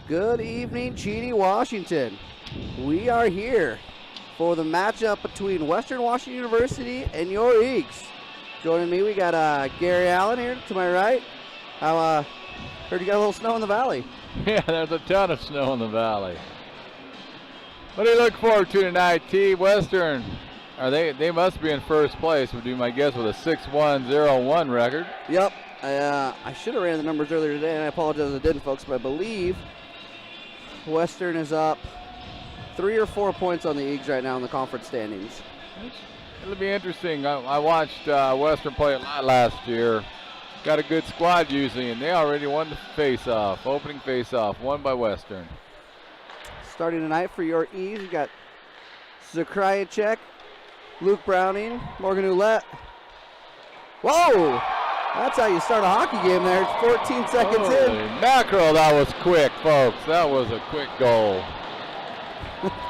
Good evening, Cheney, Washington. We are here for the matchup between Western Washington University and your Eags. Joining me, we got Gary Allen here to my right. How heard you got a little snow in the valley. Yeah, there's a ton of snow in the valley. What do you look forward to tonight, T? Western, they must be in first place, would be my guess, with a 6-1-0-1 record. Yep. I should have ran the numbers earlier today, and I apologize if I didn't, folks, but I believe Western is up 3 or 4 points on the Eags right now in the conference standings. It'll be interesting. I watched Western play a lot last year. Got a good squad usually, and they already won the face-off, opening face-off, won by Western. Starting tonight for your Eags, you got Zakryachek, Luke Browning, Morgan Ouellette. Whoa! That's how you start a hockey game there. It's 14 seconds in. Mackerel, that was quick, folks. That was a quick goal.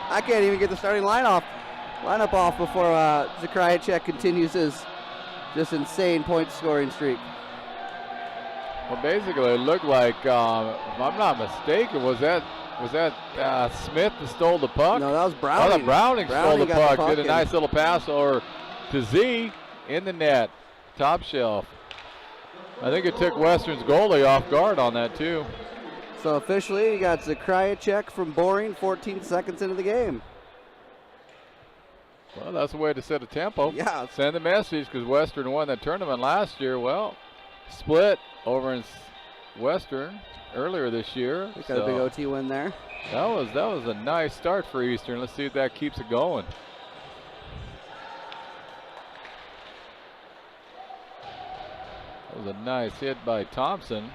I can't even get the starting lineup off before Zakryachek continues his just insane point scoring streak. Well, basically, it looked like, if I'm not mistaken, was that Smith that stole the puck? No, that was Browning. Oh, Browning stole the puck. Did a nice little pass over to Z in the net, top shelf. I think it took Western's goalie off guard on that, too. So officially, you got Zakryachek from Boring, 14 seconds into the game. Well, that's a way to set a tempo. Yeah. Send the message, because Western won that tournament last year. Well, split over in Western earlier this year. We got a big OT win there. That was a nice start for Eastern. Let's see if that keeps it going. That was a nice hit by Thompson.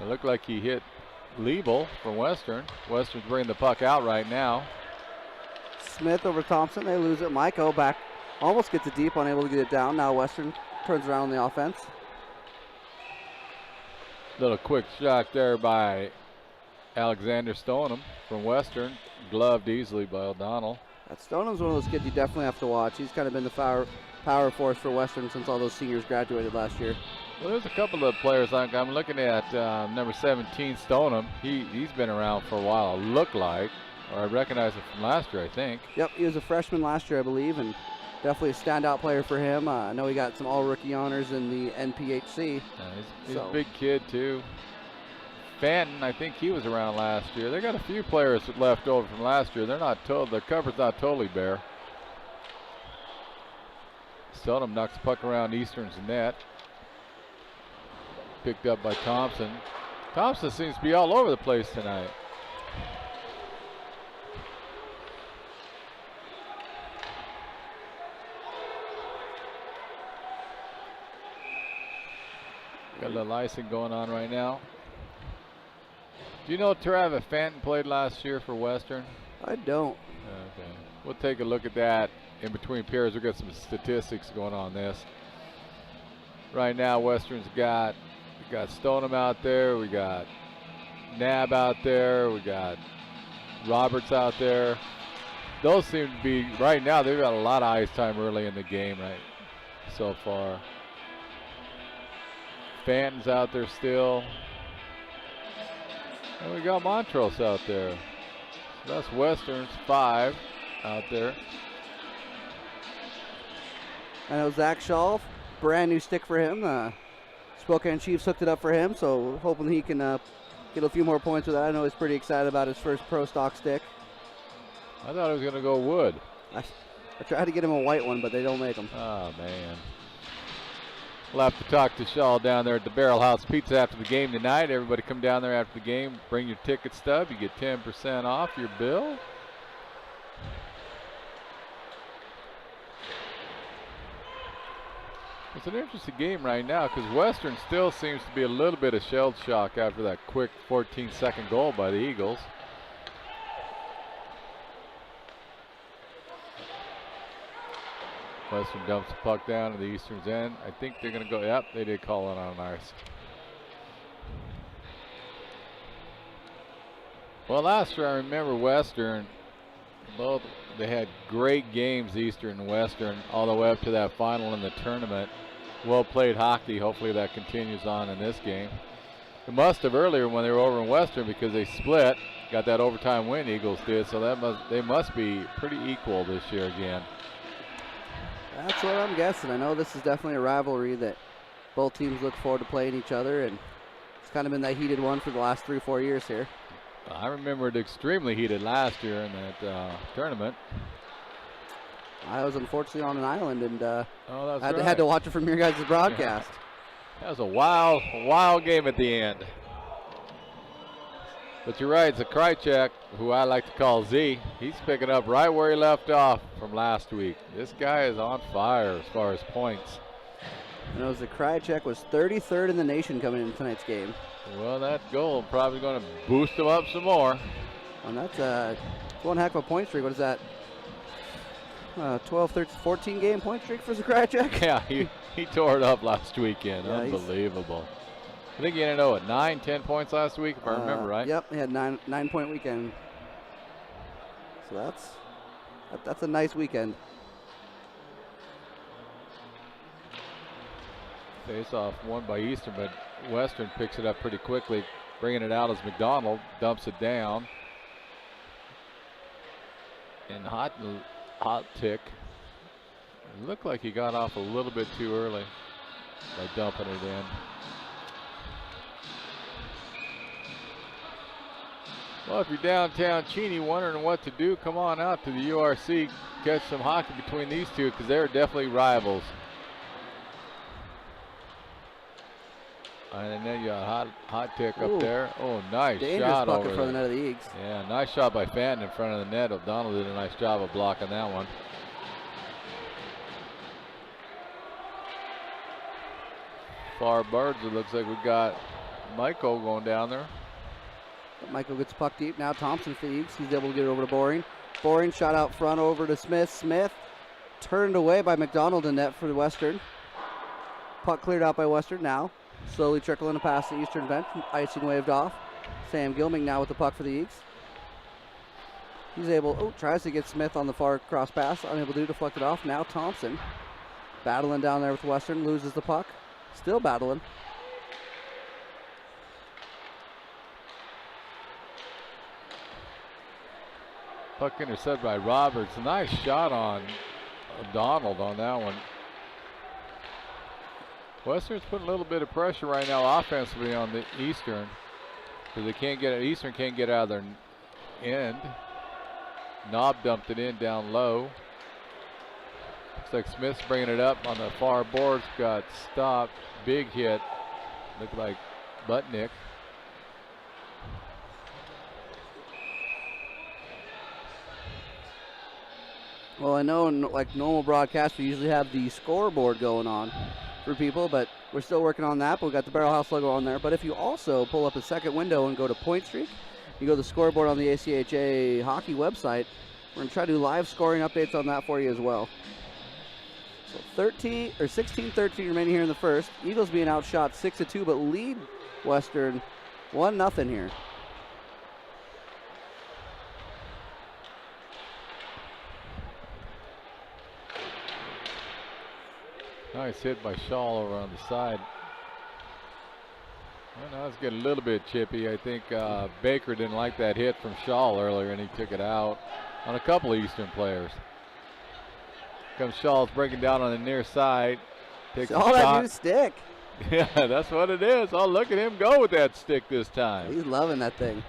It looked like he hit Liebel from Western. Western's bringing the puck out right now. Smith over Thompson. They lose it. Maiko back. Almost gets it deep, unable to get it down. Now Western turns around on the offense. Little quick shot there by Alexander Stoneham from Western. Gloved easily by O'Donnell. Stoneham's one of those kids you definitely have to watch. He's kind of been the power force for Western since all those seniors graduated last year. Well, there's a couple of players I'm looking at. Number 17, Stoneham. He's been around for a while, look like. Or I recognize it from last year, I think. Yep, he was a freshman last year, I believe, and definitely a standout player for him. I know he got some all-rookie honors in the NPHC. He's a big kid, too. Fenton, I think he was around last year. They got a few players left over from last year. They're not the cover's not totally bare. Stoneham knocks the puck around Eastern's net. Picked up by Thompson. Thompson seems to be all over the place tonight. Got a little icing going on right now. Do you know Travis Fenton played last year for Western? I don't. Okay. We'll take a look at that in between periods. We've got some statistics going on this. Right now, Western's got Stoneham out there. We got Nab out there. We got Roberts out there. Those seem to be, right now, they've got a lot of ice time early in the game right so far. Fenton's out there still. And we got Montrose out there. So that's Western's 5 out there. I know Zach Shaw, brand new stick for him. Spokane Chiefs hooked it up for him, so hoping he can get a few more points with that. I know he's pretty excited about his first pro stock stick. I thought he was going to go wood. I tried to get him a white one, but they don't make them. Oh, man. We'll have to talk to Shaw down there at the Barrel House Pizza after the game tonight. Everybody come down there after the game. Bring your ticket stub. You get 10% off your bill. It's an interesting game right now because Western still seems to be a little bit of shell shock after that quick 14-second goal by the Eagles. Western dumps the puck down to the Eastern's end. I think they're going to go, yep, they did call it on ice. Well, last year I remember Western, both they had great games, Eastern and Western, all the way up to that final in the tournament. Well played hockey. Hopefully that continues on in this game. It must have earlier when they were over in Western because they split. Got that overtime win, Eagles did, so they must be pretty equal this year again. That's what I'm guessing. I know this is definitely a rivalry that both teams look forward to playing each other, and it's kind of been that heated one for the last 3 or 4 years here. I remember it extremely heated last year in that tournament. I was unfortunately on an island and right. had to watch it from your guys' broadcast. That was a wild game at the end. But you're right, Zakrajcek, who I like to call Z, he's picking up right where he left off from last week. This guy is on fire as far as points. You know, Zakrajcek was 33rd in the nation coming into tonight's game. Well, that goal probably going to boost him up some more. And that's one heck of a point streak. What is that? 12, 13, 14 game point streak for Zakrajcek? Yeah, he tore it up last weekend. Yeah, unbelievable. I think he ended up at 9, 10 points last week, if I remember right. Yep, he had 9-point weekend. So that's a nice weekend. Face off won by Eastern, but Western picks it up pretty quickly, bringing it out as McDonald dumps it down. And hot tick. It looked like he got off a little bit too early by dumping it in. Well, if you're downtown Cheney wondering what to do, come on out to the URC, catch some hockey between these two because they're definitely rivals. And then you got hot tick up there. Oh, nice shot over in front of the net of the Eagles. Yeah, nice shot by Fenton in front of the net. O'Donnell did a nice job of blocking that one. Far birds, it looks like we got Michael going down there. Michael gets puck deep. Now Thompson for the Eagles. He's able to get it over to Boring. Boring shot out front over to Smith. Smith turned away by McDonald in net for the Western. Puck cleared out by Western now. Slowly trickling past the Eastern bench. Icing waved off. Sam Gilming now with the puck for the Eagles. He's able, tries to get Smith on the far cross pass. Unable to deflect it off. Now Thompson battling down there with Western. Loses the puck. Still battling. Puck intercepted by Roberts. Nice shot on Donald on that one. Western's putting a little bit of pressure right now offensively on the Eastern because they can't get it. Eastern can't get out of their end. Knob dumped it in down low. Looks like Smith's bringing it up on the far boards. Got stopped. Big hit. Looked like Butnick. Well, I know like normal broadcasts, we usually have the scoreboard going on for people, but we're still working on that. But we got the Barrel House logo on there. But if you also pull up a second window and go to Point Streak, you go to the scoreboard on the ACHA hockey website. We're going to try to do live scoring updates on that for you as well. So 16-13 remaining here in the first. Eagles being outshot 6-2, but lead Western 1-0 here. Nice hit by Shaw over on the side. Well, now it's getting a little bit chippy. I think Baker didn't like that hit from Shaw earlier, and he took it out on a couple of Eastern players. Comes Shaw's breaking down on the near side. Takes a shot. That new stick. Yeah, that's what it is. Oh, look at him go with that stick this time. He's loving that thing.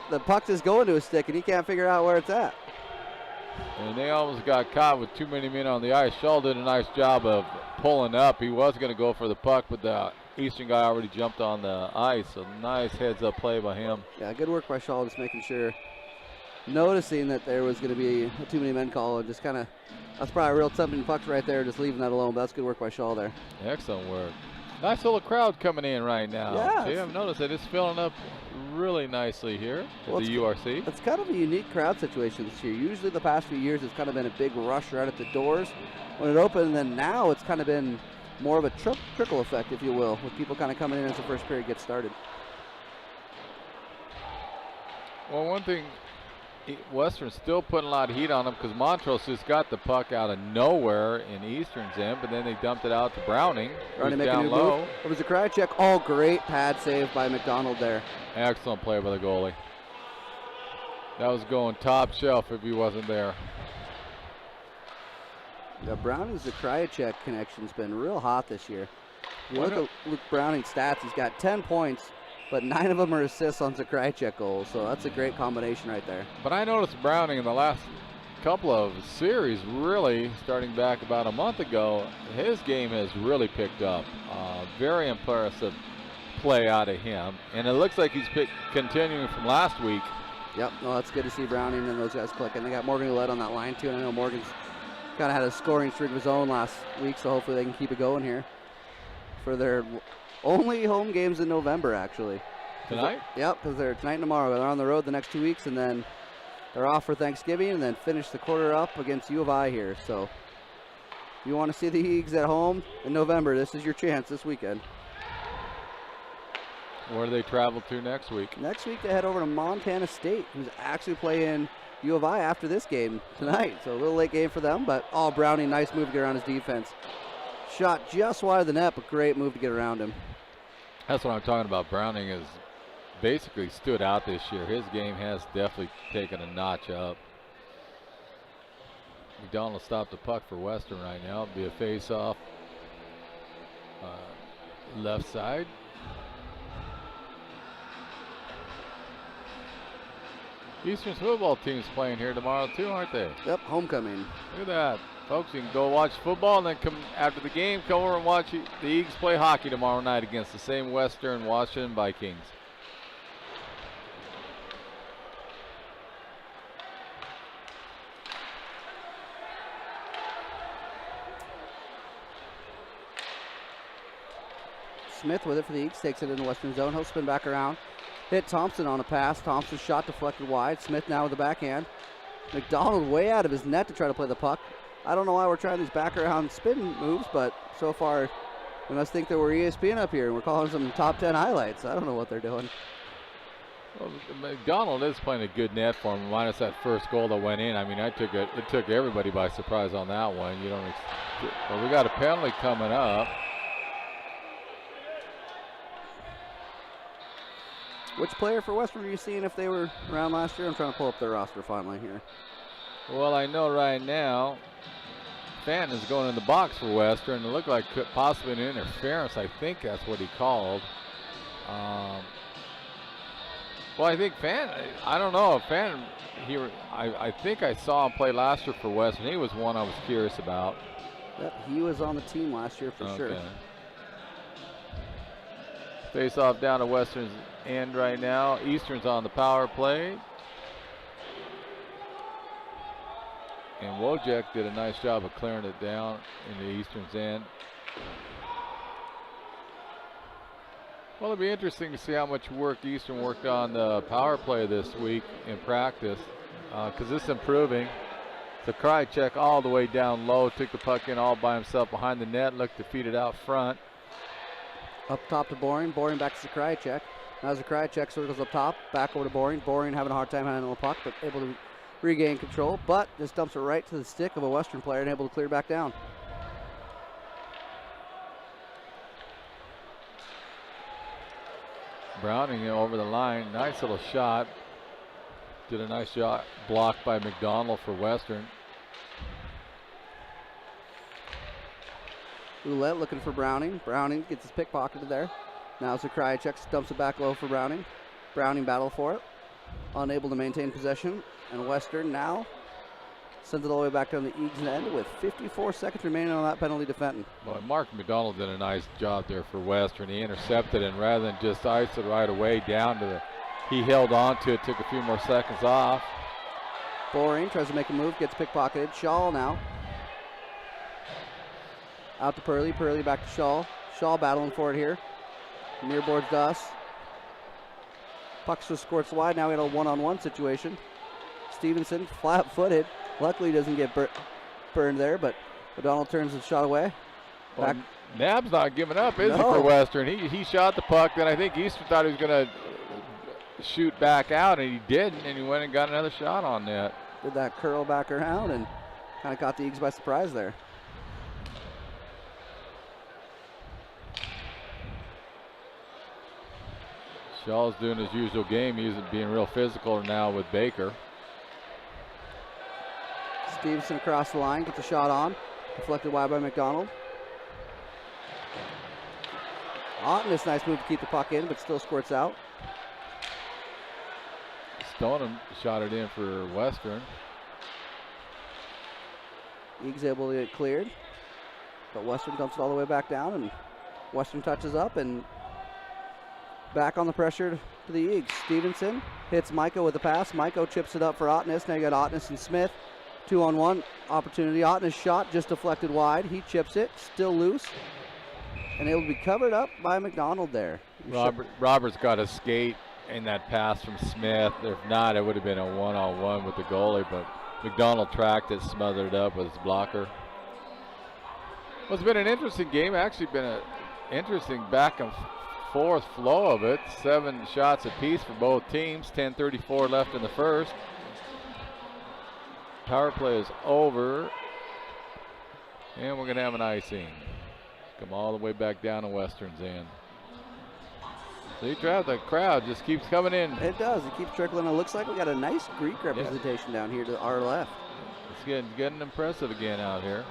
The puck is going to his stick, and he can't figure out where it's at. And they almost got caught with too many men on the ice. Shaw did a nice job of pulling up. He was going to go for the puck, but the Eastern guy already jumped on the ice. So nice heads-up play by him. Yeah, good work by Shaw, just making sure. Noticing that there was going to be a too many men call, and just kind of, that's probably a real 17 pucks right there, just leaving that alone. But that's good work by Shaw there. Excellent work. Nice little crowd coming in right now. Yeah. See, I've noticed that it's filling up really nicely here at the URC. It's kind of a unique crowd situation this year. Usually the past few years it's kind of been a big rush right at the doors when it opened, and then now it's kind of been more of a trickle effect, if you will, with people kind of coming in as the first period gets started. Well, one thing Western's still putting a lot of heat on them because Montrose just got the puck out of nowhere in Eastern's end, but then they dumped it out to Browning. Trying to make down a new low. move. It was a Krychek. Oh, great pad save by McDonald there. Excellent play by the goalie. That was going top shelf if he wasn't there. The Browning's to Krychek connection's been real hot this year. If you look at Luke Browning's stats, he's got 10 points, but 9 of them are assists on Zakrajcek goals, so that's a great combination right there. But I noticed Browning in the last couple of series, really, starting back about a month ago, his game has really picked up. Very impressive play out of him, and it looks like he's continuing from last week. Yep, no, that's good to see Browning and those guys clicking. They got Morgan Ouellette on that line, too, and I know Morgan's kind of had a scoring streak of his own last week, so hopefully they can keep it going here for their only home games in November, actually. Tonight? Yep, because they're tonight and tomorrow. They're on the road the next 2 weeks, and then they're off for Thanksgiving, and then finish the quarter up against U of I here. So if you want to see the Eagles at home in November, this is your chance this weekend. Where do they travel to next week? Next week they head over to Montana State, who's actually playing U of I after this game tonight. So a little late game for them, but Browning, nice move to get around his defense. Shot just wide of the net, but great move to get around him. That's what I'm talking about. Browning has basically stood out this year. His game has definitely taken a notch up. McDonald stopped the puck for Western right now. It'll be a face-off left side. Eastern's football team's playing here tomorrow too, aren't they? Yep, homecoming. Look at that. Folks, you can go watch football and then come after the game, come over and watch the Eagles play hockey tomorrow night against the same Western Washington Vikings. Smith with it for the Eagles, takes it in the Western zone. He'll spin back around. Hit Thompson on a pass. Thompson's shot deflected wide. Smith now with the backhand. McDonald way out of his net to try to play the puck. I don't know why we're trying these back around spin moves, but so far we must think that we're ESPN up here and we're calling some top 10 highlights. I don't know what they're doing. Well, McDonald is playing a good net for him, minus that first goal that went in. I mean, it took everybody by surprise on that one. Well, we got a penalty coming up. Which player for Western are you seeing if they were around last year? I'm trying to pull up their roster finally here. Well, I know right now Fenton is going in the box for Western. It looked like possibly an interference. I think that's what he called. Well, I think Fenton, I don't know if Fenton, I think I saw him play last year for Western. He was one I was curious about. Yep, he was on the team last year for sure. Face off down to Western's end right now. Eastern's on the power play. And Wojek did a nice job of clearing it down in the Eastern's end. Well, it'll be interesting to see how much work Eastern worked on the power play this week in practice, because it's improving. So Krychek all the way down low, took the puck in all by himself behind the net, looked to feed it out front. Up top to Boring. Boring back to Zakrajcek. Now Zakrajcek circles up top, back over to Boring. Boring having a hard time handling the puck, but able to regain control, but just dumps it right to the stick of a Western player and able to clear back down. Browning over the line, nice little shot. Did a nice shot, blocked by McDonald for Western. Ouellette looking for Browning. Browning gets his pickpocketed there. Now Zakrajcek dumps it back low for Browning. Browning battle for it. Unable to maintain possession. And Western now sends it all the way back down the Eagles' end with 54 seconds remaining on that penalty to Fenton. Well, Mark McDonald did a nice job there for Western. He intercepted, and rather than just ice it right away down to he held on to it, took a few more seconds off. Boring tries to make a move, gets pickpocketed. Shaw now. Out to Purley. Purley back to Shaw. Shaw battling for it here. Near boards to us. Puck's just squirts wide. Now we got a one-on-one situation. Stevenson flat-footed. Luckily doesn't get burned there, but McDonald turns the shot away. Well, Nab's not giving up, is he, for Western? He shot the puck. Then I think Eastern thought he was going to shoot back out, and he didn't, and he went and got another shot on net. Did that curl back around and kind of caught the Eagles by surprise there. Shaw's doing his usual game. He's being real physical now with Baker. Stevenson across the line, gets a shot on. Deflected wide by McDonald. Otness, nice move to keep the puck in, but still squirts out. Stoneham shot it in for Western. Eagles able to get cleared, but Western dumps it all the way back down, and Western touches up and back on the pressure to the Eagles. Stevenson hits Maiko with a pass. Maiko chips it up for Otness. Now you got Otness and Smith. 2-on-1 opportunity. Otness shot just deflected wide. He chips it, still loose, and it will be covered up by McDonald there. Roberts got a skate in that pass from Smith. If not, it would have been a one-on-one with the goalie, but McDonald tracked it, smothered it up with his blocker. Well, it's been an interesting game. Actually been an interesting back and forth flow of it. 7 shots apiece for both teams. 10:34 left in the first. Power play is over, and we're going to have an icing. Come all the way back down to Western's end. See, Trav, the crowd just keeps coming in. It does. It keeps trickling. It looks like we got a nice Greek representation down here to our left. It's getting impressive again out here.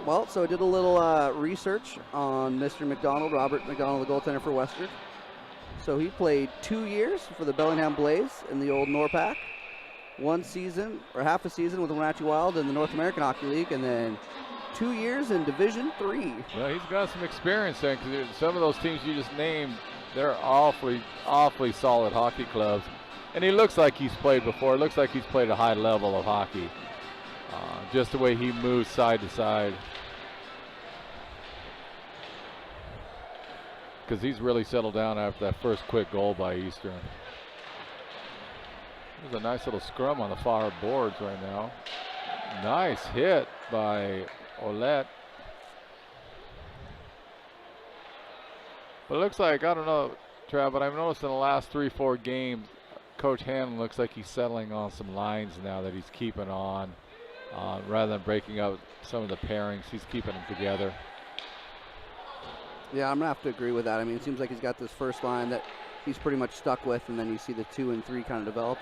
Well, so I did a little research on Mr. McDonald, Robert McDonald, the goaltender for Western. So he played 2 years for the Bellingham Blaze in the old NORPAC. 1 season, or half a season with the Wenatchee Wild in the North American Hockey League, and then 2 years in Division III. Well, he's got some experience there, because some of those teams you just named, they're awfully solid hockey clubs. And he looks like he's played before. It looks like he's played a high level of hockey. Just the way he moves side to side. Because he's really settled down after that first quick goal by Eastern. There's a nice little scrum on the far boards right now. Nice hit by Ouellette. But it looks like, I don't know, Trav, but I've noticed in the last 3-4 games, Coach Hanlon looks like he's settling on some lines now that he's keeping on. Rather than breaking up some of the pairings, he's keeping them together. Yeah, I'm going to have to agree with that. I mean, it seems like he's got this first line that he's pretty much stuck with, and then you see the 2 and 3 kind of develop.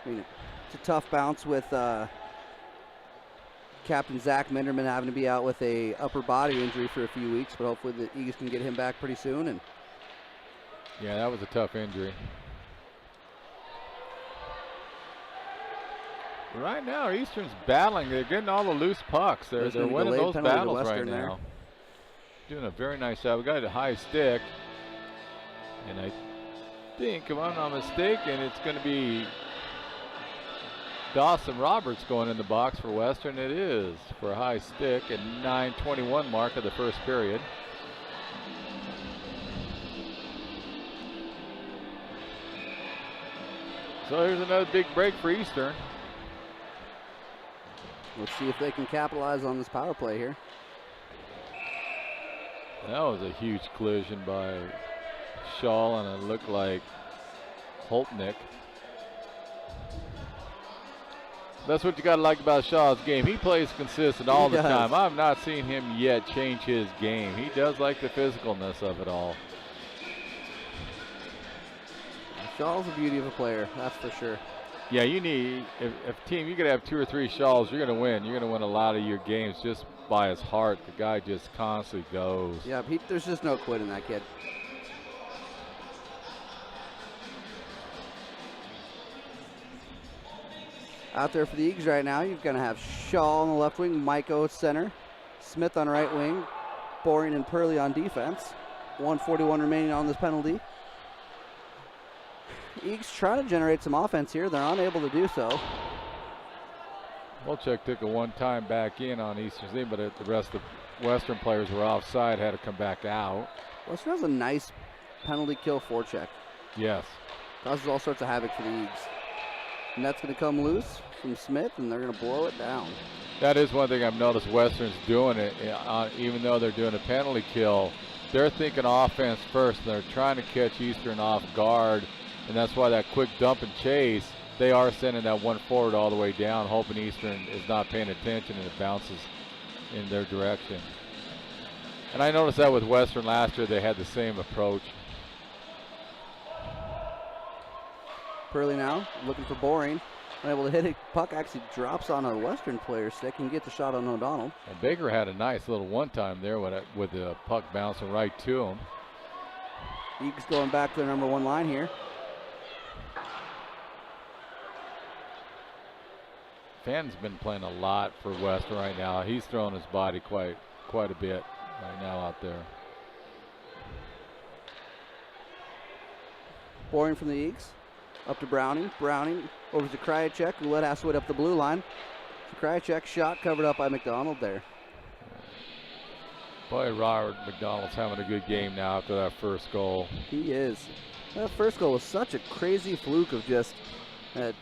I mean, it's a tough bounce with Captain Zach Minderman having to be out with a upper body injury for a few weeks, but hopefully the Eagles can get him back pretty soon. And yeah, that was a tough injury. Right now, Eastern's battling. They're getting all the loose pucks. They're winning those battles right now. Doing a very nice job. We got a high stick, and I think, if I'm not mistaken, it's going to be Dawson Roberts going in the box for Western. It is for a high stick at 9:21 mark of the first period. So here's another big break for Eastern. Let's see if they can capitalize on this power play here. That was a huge collision by Shaw, and it looked like Holtnick. That's what you got to like about Shaw's game. He plays consistent all the time. I've not seen him yet change his game. He does like the physicalness of it all. Shaw's a beauty of a player, that's for sure. Yeah, you need, if team, you could have 2 or 3 Shaws, you're going to win. You're going to win a lot of your games just by his heart. The guy just constantly goes. Yeah, there's just no quit in that kid. Out there for the Eagles right now, you're going to have Shaw on the left wing, Maiko at center, Smith on right wing, Boring and Purley on defense. 1:41 remaining on this penalty. Eagles trying to generate some offense here. They're unable to do so. Wolchuk took a one-time back in on Eastern's team, but the rest of the Western players were offside, had to come back out. Western has a nice penalty kill forecheck. Yes. Causes all sorts of havoc for the Eagles. And that's going to come loose from Smith, and they're going to blow it down. That is one thing I've noticed Western's doing it, even though they're doing a penalty kill. They're thinking offense first. They're trying to catch Eastern off guard And that's why that quick dump and chase, they are sending that one forward all the way down, hoping Eastern is not paying attention and it bounces in their direction. And I noticed that with Western last year, they had the same approach. Purley now looking for Boring. Unable to hit it. Puck actually drops on a Western player's stick and gets a shot on O'Donnell. And Baker had a nice little one-time there with the puck bouncing right to him. Eagles going back to their number 1 line here. Fannon's been playing a lot for Western right now. He's throwing his body quite a bit right now out there. Boring from the Eagles. Up to Browning. Browning over to Krajicek, who let Aswit up the blue line. Krajicek shot covered up by McDonald there. Boy, Robert McDonald's having a good game now after that first goal. He is. That first goal was such a crazy fluke of just a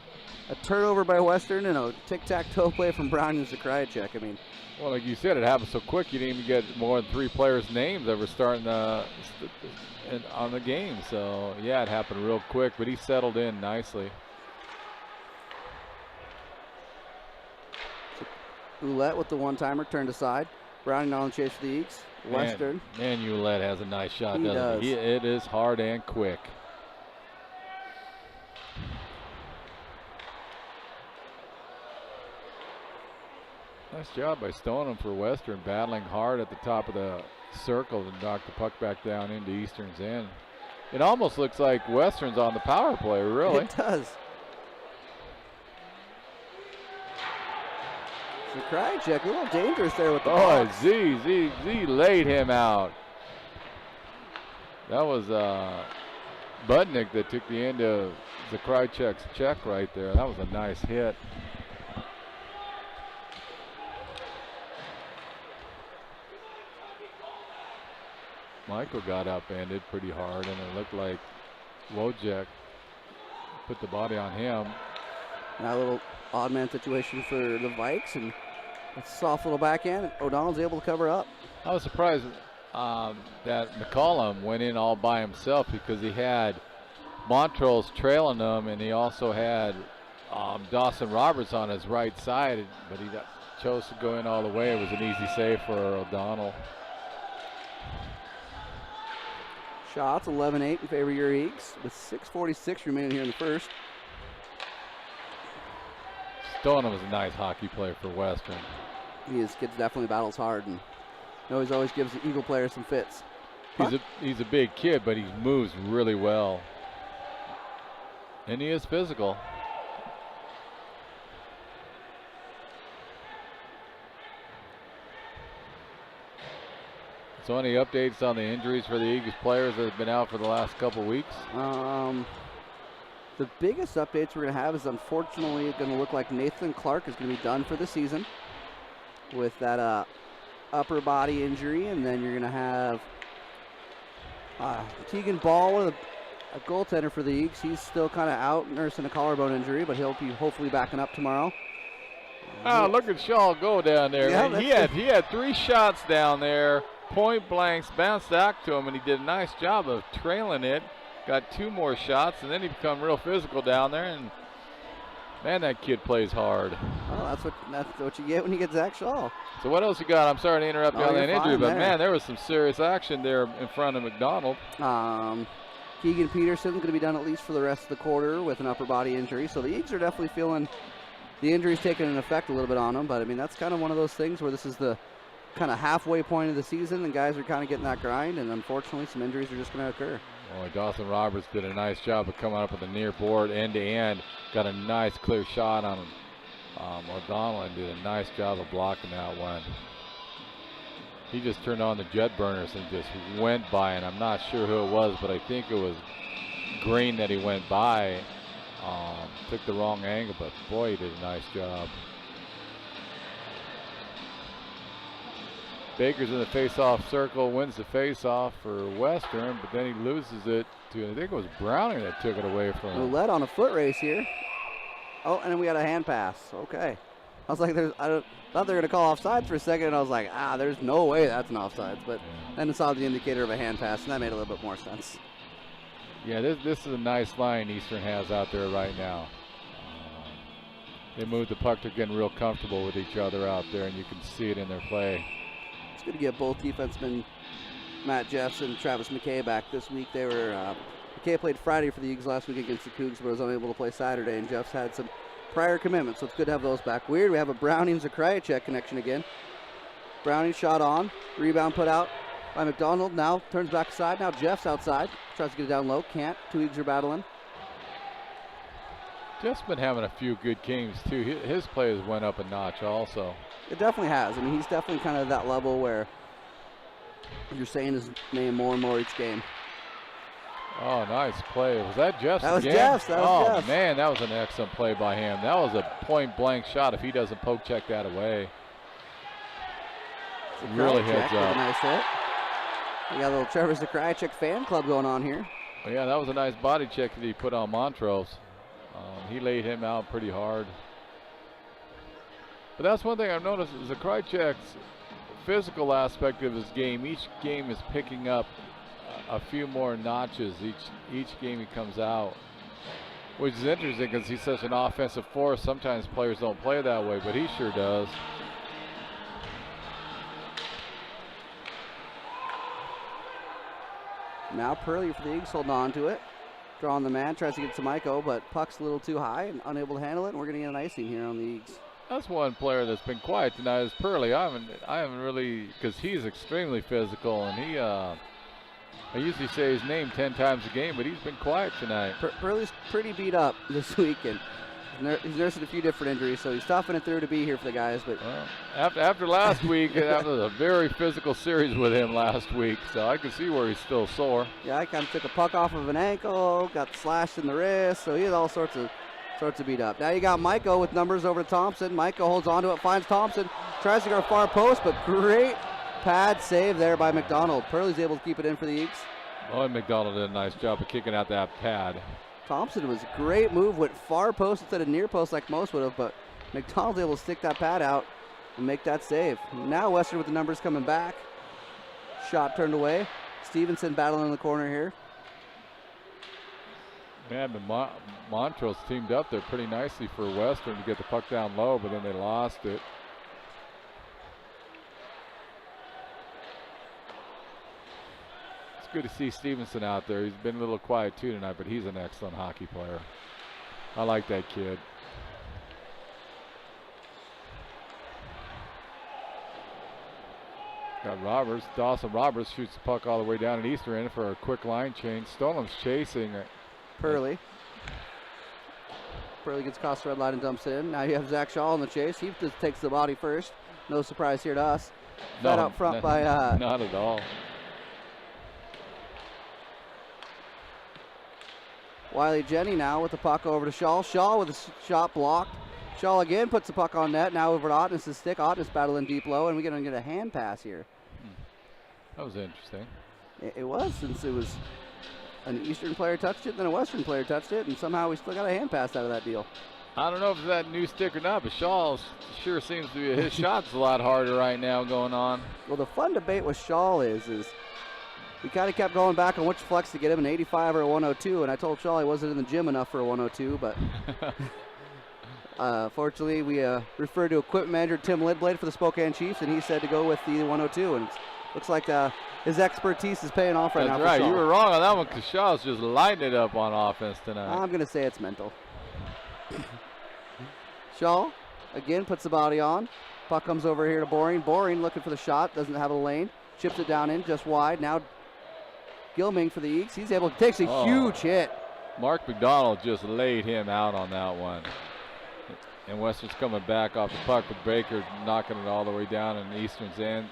turnover by Western and a tic-tac-toe play from Browning to Krajicek. I mean, well, like you said, it happened so quick you didn't even get more than 3 players' names ever starting on the game. So, yeah, it happened real quick, but he settled in nicely. Ouellette with the one-timer turned aside. Browning on the chase for the Eagles. Western. Man, Ouellette has a nice shot, He doesn't he? does. It is hard and quick. Nice job by Stoneham for Western, battling hard at the top of the circle and knock the puck back down into Eastern's end. It almost looks like Western's on the power play, really. It does. So Krajicek, a little dangerous there with the box. Z laid him out. That was Budnick that took the end of Krajicek's check right there. That was a nice hit. Michael got upended pretty hard, and it looked like Wojciech put the body on him. Now a little odd man situation for the Vikes, and a soft little backhand. O'Donnell's able to cover up. I was surprised that McCollum went in all by himself because he had Montrose trailing him, and he also had Dawson Roberts on his right side, but he chose to go in all the way. It was an easy save for O'Donnell. Shots 11-8 in favor of your Eagles with 6:46 remaining here in the first. Stoneham was a nice hockey player for Western. These kids definitely battles hard and always gives the Eagle players some fits. He's a big kid, but he moves really well. And he is physical. So any updates on the injuries for the Eagles players that have been out for the last couple weeks? The biggest updates we're going to have is unfortunately going to look like Nathan Clark is going to be done for the season with that upper body injury, and then you're going to have Tegan Ball, a goaltender for the Eagles. He's still kind of out nursing a collarbone injury, but he'll be hopefully backing up tomorrow. Oh, look at Shaw go down there. Yeah, Man, he had 3 shots down there, point blanks, bounced back to him, and he did a nice job of trailing it. Got 2 more shots, and then he become real physical down there. And man, that kid plays hard. Well, that's what you get when you get Zach Shaw. So what else you got? I'm sorry to interrupt you on that injury, but there. man, there was some serious action there in front of McDonald. Keegan Peterson's going to be done at least for the rest of the quarter with an upper body injury. So the Eagles are definitely feeling the injury's taking an effect a little bit on them. But I mean, that's kind of one of those things where this is the kind of halfway point of the season, and guys are kind of getting that grind, and unfortunately some injuries are just going to occur. Boy, Dawson Roberts did a nice job of coming up with the near board end to end. Got a nice clear shot on O'Donnell and did a nice job of blocking that one. He just turned on the jet burners and just went by, and I'm not sure who it was, but I think it was Green that he went by. Took the wrong angle, but boy, he did a nice job. Baker's in the face-off circle, wins the face-off for Western, but then he loses it to, I think it was Browning that took it away from him. Led on a foot race here. Oh, and then we got a hand pass. Okay. I was like, I thought they were going to call offsides for a second, and I was like, there's no way that's an offsides. But then I saw the indicator of a hand pass, and that made a little bit more sense. Yeah, this is a nice line Eastern has out there right now. They moved the puck. They're getting real comfortable with each other out there, and you can see it in their play. It's good to get both defensemen, Matt Jeffs and Travis McKay, back this week. They were McKay played Friday for the Eagles last week against the Cougs, but was unable to play Saturday, and Jeffs had some prior commitments, so it's good to have those back. Weird, we have a Browning-Zakrajicek connection again. Browning shot on, rebound put out by McDonald, now turns back aside, now Jeffs outside, tries to get it down low, can't, two Eagles are battling. Jeff's been having a few good games too. His play has went up a notch also. It definitely has. I mean, he's definitely kind of that level where you're saying his name more and more each game. Oh, nice play. Was that Jeff's That was again? Jeff's. That was Jeff's. Oh, man, that was an excellent play by him. That was a point-blank shot if he doesn't poke check that away. Really heads up. A nice hit. We got a little Trevor Zakrajicek fan club going on here. Well, yeah, that was a nice body check that he put on Montrose. He laid him out pretty hard. But that's one thing I've noticed is Zakrajicek's physical aspect of his game. Each game is picking up a few more notches each game he comes out, which is interesting because he's such an offensive force. Sometimes players don't play that way, but he sure does. Now Purley for the Eagles holding on to it. Drawing the man, tries to get to Maiko, but puck's a little too high and unable to handle it, and we're going to get an icing here on the Eagles. That's one player that's been quiet tonight is Purley. I haven't really, because he's extremely physical, and he I usually say his name 10 times a game, but he's been quiet tonight. Purley's pretty beat up this week, and he's nursing a few different injuries, so he's toughing it through to be here for the guys. But well, after last week, that was a very physical series with him last week, so I can see where he's still sore. Yeah, I kind of took a puck off of an ankle, got slashed in the wrist, so he had all sorts of beat up. Now you got Maiko with numbers over to Thompson. Maiko holds on to it, finds Thompson, tries to go far post, but great pad save there by McDonald. Purley's able to keep it in for the Eagles. Oh, and McDonald did a nice job of kicking out that pad. Thompson was a great move, went far post instead of near post like most would have, but McDonald's able to stick that pad out and make that save. Now Western with the numbers coming back. Shot turned away. Stevenson battling in the corner here. Man, but Montrose teamed up there pretty nicely for Western to get the puck down low, but then they lost it. It's good to see Stevenson out there. He's been a little quiet too tonight, but he's an excellent hockey player. I like that kid. Got Roberts. Dawson Roberts shoots the puck all the way down at Eastern end for a quick line change. Stolem's chasing it. Purley gets across the red line and dumps it in. Now you have Zach Shaw on the chase. He just takes the body first. No surprise here to us. Fed out front by not at all. Wiley Jenny now with the puck over to Shaw. Shaw with a shot blocked. Shaw again puts the puck on net. Now over to Otness' stick. Otness battling deep low, and we're going to get a hand pass here. That was interesting. It was, since it was an Eastern player touched it, then a Western player touched it, and somehow we still got a hand pass out of that deal. I don't know if it's that new stick or not, but Shaw sure seems to be, his shot's a lot harder right now going on. Well, the fun debate with Shaw is we kind of kept going back on which flex to get him, an 85 or a 102, and I told Shaw he wasn't in the gym enough for a 102, but fortunately we referred to equipment manager Tim Lidblade for the Spokane Chiefs, and he said to go with the 102, and it looks like his expertise is paying off right now. That's right. For Shaw. You were wrong on that one because Shaw's just lighting it up on offense tonight. I'm going to say it's mental. Shaw again puts the body on. Puck comes over here to Boring. Boring looking for the shot. Doesn't have a lane. Chips it down in just wide. Now Gilming for the Eagles. He's able to take a huge hit. Mark McDonald just laid him out on that one. And Western's coming back off the puck with Baker knocking it all the way down in Eastern's end.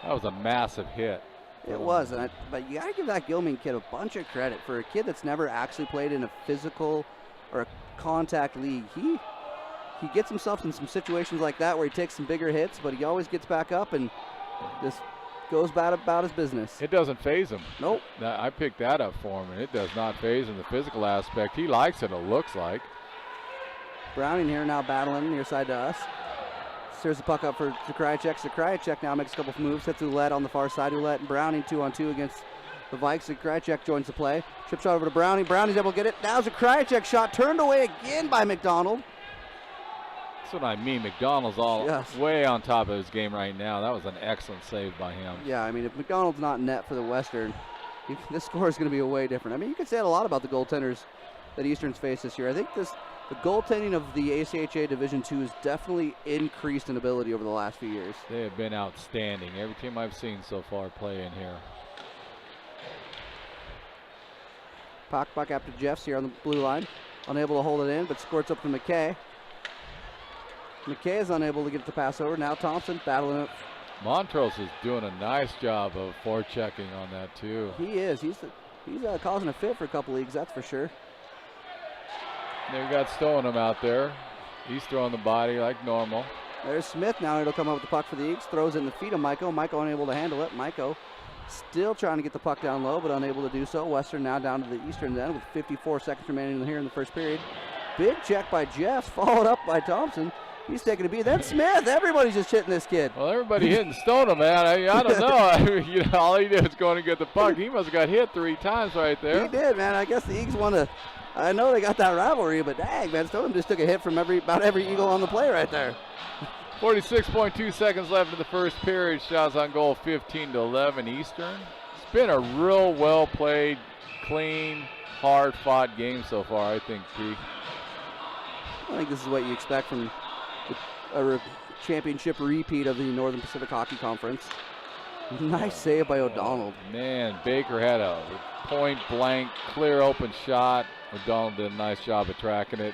That was a massive hit. It was, but you got to give that Gilming kid a bunch of credit for a kid that's never actually played in a physical or a contact league. He gets himself in some situations like that where he takes some bigger hits, but he always gets back up and just goes about his business. It doesn't phase him. Nope. I picked that up for him, and it does not phase him. The physical aspect, he likes it looks like. Browning here now battling near side to us. Steers the puck up for Zakrajicek. Zakrajicek now makes a couple of moves, hits Ouellette on the far side. Ouellette and Browning 2-on-2 against the Vikes, and Krajicek joins the play. Chip shot over to Brownie. Brownie's able to get it. Now's a Krajicek shot, turned away again by McDonald. That's what I mean. McDonald's way on top of his game right now. That was an excellent save by him. Yeah, I mean, if McDonald's not net for the Western, this score is going to be way different. I mean, you could say that a lot about the goaltenders that Eastern's faced this year. I think the goaltending of the ACHA Division II has definitely increased in ability over the last few years. They have been outstanding. Every team I've seen so far play in here. Puck back up to Jeffs here on the blue line. Unable to hold it in, but squirts up to McKay. McKay is unable to get the pass over. Now Thompson battling it. Montrose is doing a nice job of forechecking on that too. He is. He's causing a fit for a couple leagues, that's for sure. They've got Stoneham out there. He's throwing the body like normal. There's Smith now. It'll come up with the puck for the Eagles. Throws it in the feet of Maiko. Maiko unable to handle it. Maiko still trying to get the puck down low, but unable to do so. Western now down to the Eastern end with 54 seconds remaining here in the first period. Big check by Jeffs, followed up by Thompson. He's taking a beat. Then Smith. Everybody's just hitting this kid. Well, everybody hitting Stoneham, man. I don't know. All he did was going to get the puck. He must have got hit 3 times right there. He did, man. I guess the Eagles want to. I know they got that rivalry, but dang, man, Stoneham just took a hit from about every Eagle on the play right there. 46.2 seconds left in the first period. Shots on goal 15-11 Eastern. It's been a real well-played, clean, hard-fought game so far, I think, P. I think this is what you expect from a championship repeat of the Northern Pacific Hockey Conference. Nice save by O'Donnell. Man, Baker had a point-blank, clear open shot. O'Donnell did a nice job of tracking it.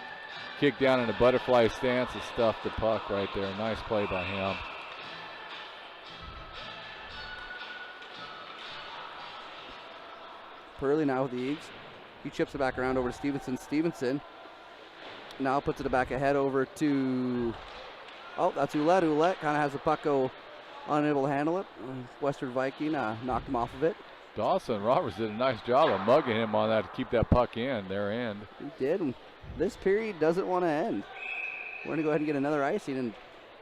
Kicked down in a butterfly stance and stuffed the puck right there. Nice play by him. Purley now with the Eagles. He chips it back around over to Stevenson. Stevenson now puts it back ahead over to, that's Ouellette. Ouellette kind of has the puck go, unable to handle it. Western Viking knocked him off of it. Dawson Roberts did a nice job of mugging him on that to keep that puck in their end. He did, and this period doesn't want to end. We're going to go ahead and get another icing and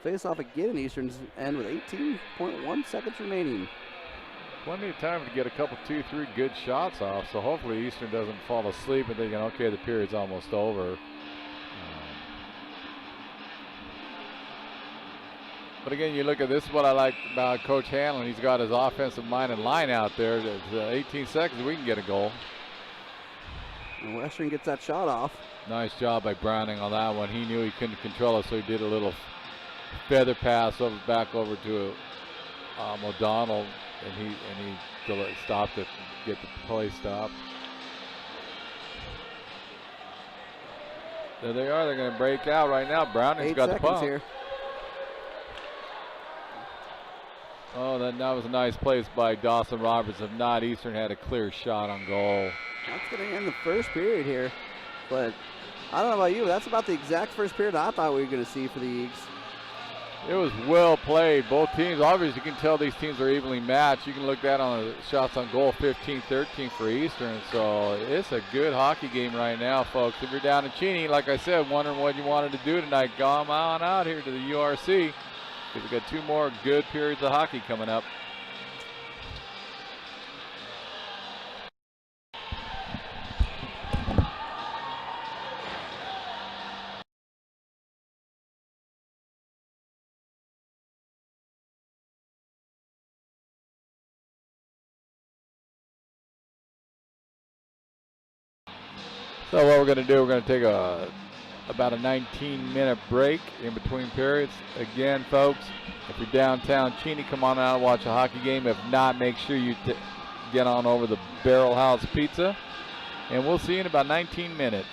face off again in Eastern's end with 18.1 seconds remaining. Plenty of time to get a couple, 2-3 good shots off, so hopefully Eastern doesn't fall asleep and thinking, okay, the period's almost over. But again, you look at this, is what I like about Coach Hanlon. He's got his offensive mind and line out there. 18 seconds, we can get a goal. And Western gets that shot off. Nice job by Browning on that one. He knew he couldn't control it, so he did a little feather pass back over to O'Donnell, and he stopped it, get the play stopped. There they are. They're going to break out right now. Browning's got the puck. Here. Oh, that was a nice place by Dawson Roberts. If not, Eastern had a clear shot on goal. That's going to end the first period here. But I don't know about you, but that's about the exact first period I thought we were going to see for the Eagles. It was well played. Both teams, obviously you can tell these teams are evenly matched. You can look that on the shots on goal, 15-13 for Eastern. So it's a good hockey game right now, folks. If you're down in Cheney, like I said, wondering what you wanted to do tonight, come on out here to the URC. We've got 2 more good periods of hockey coming up. So what we're going to do, we're going to take about a 19-minute break in between periods. Again, folks, if you're downtown Cheney, come on out and watch a hockey game. If not, make sure you get on over the Barrel House Pizza. And we'll see you in about 19 minutes.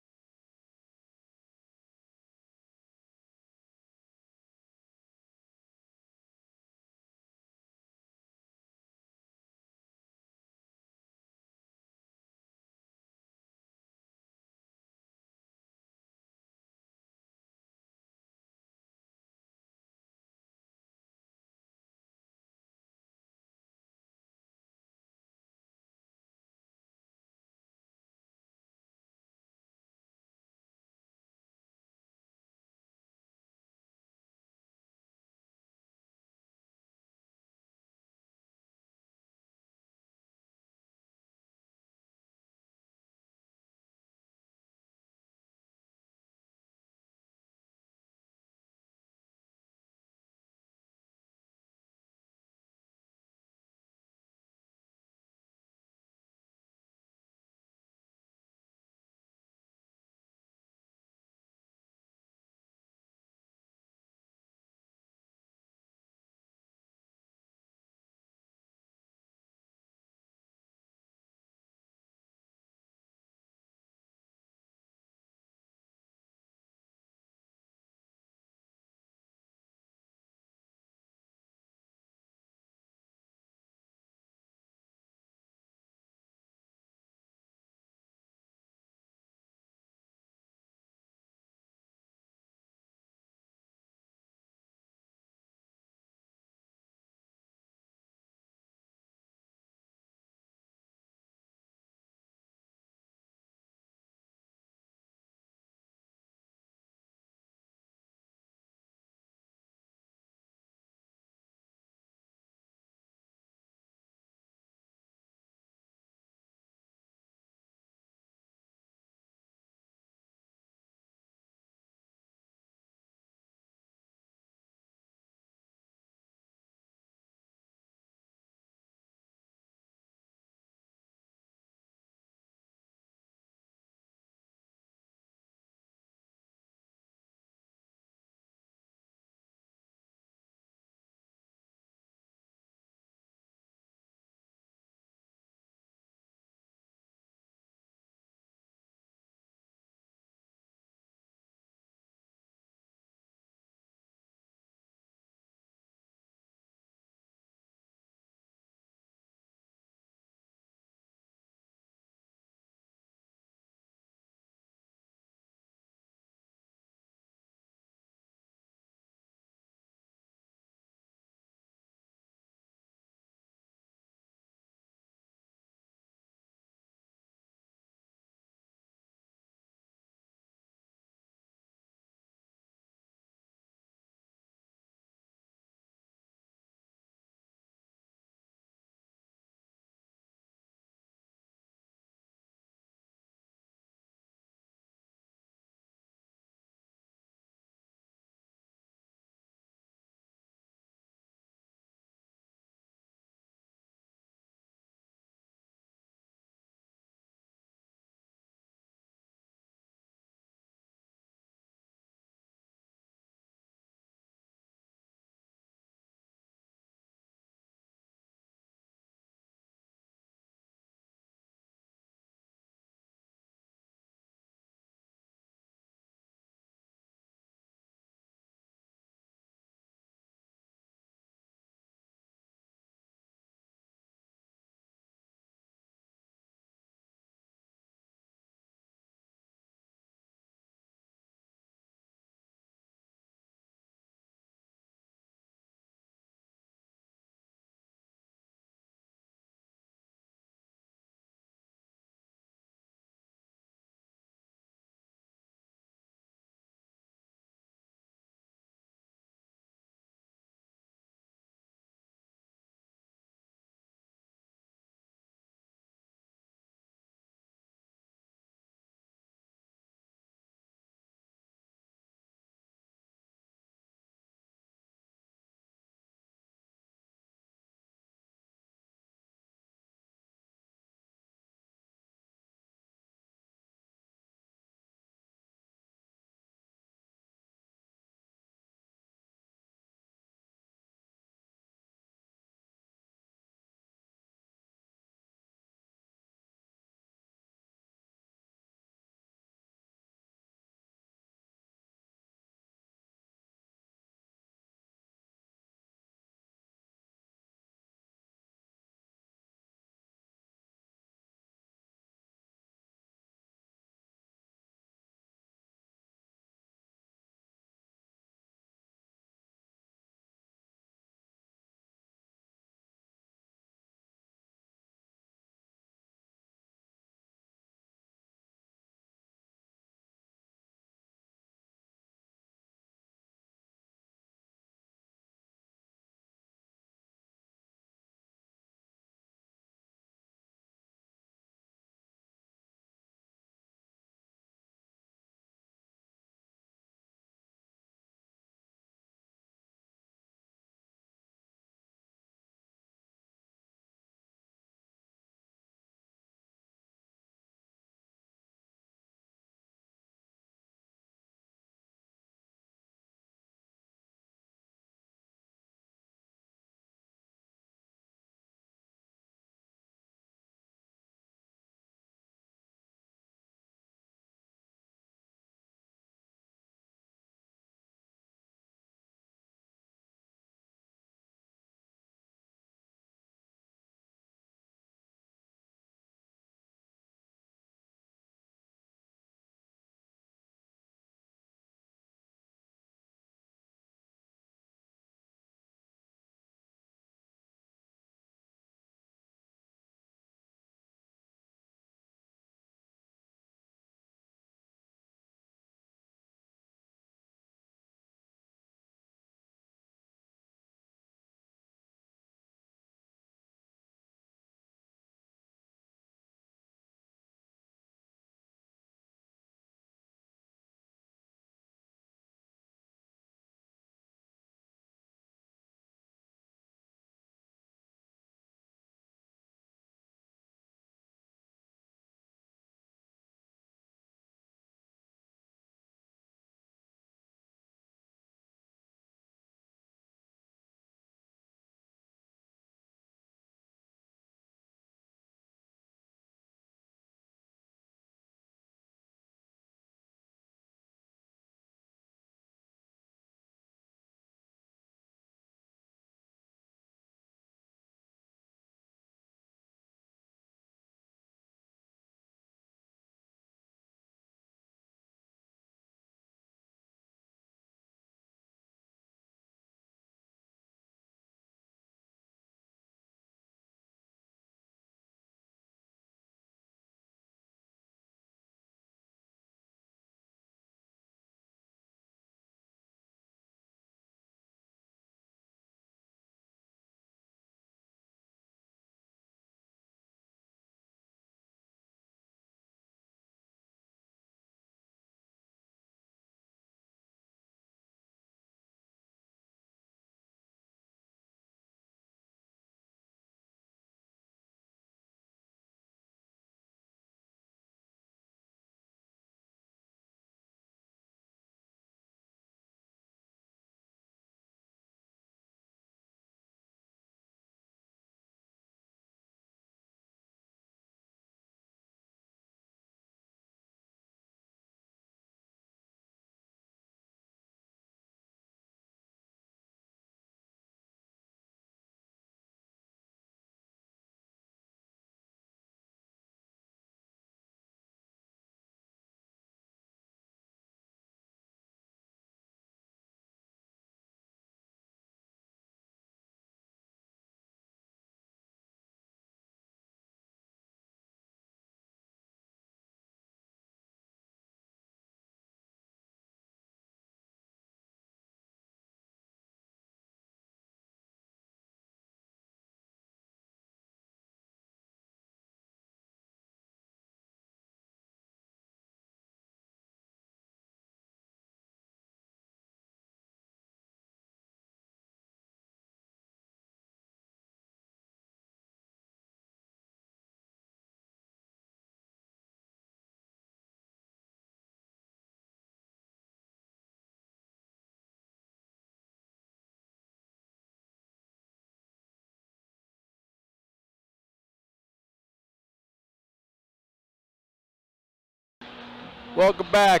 Welcome back,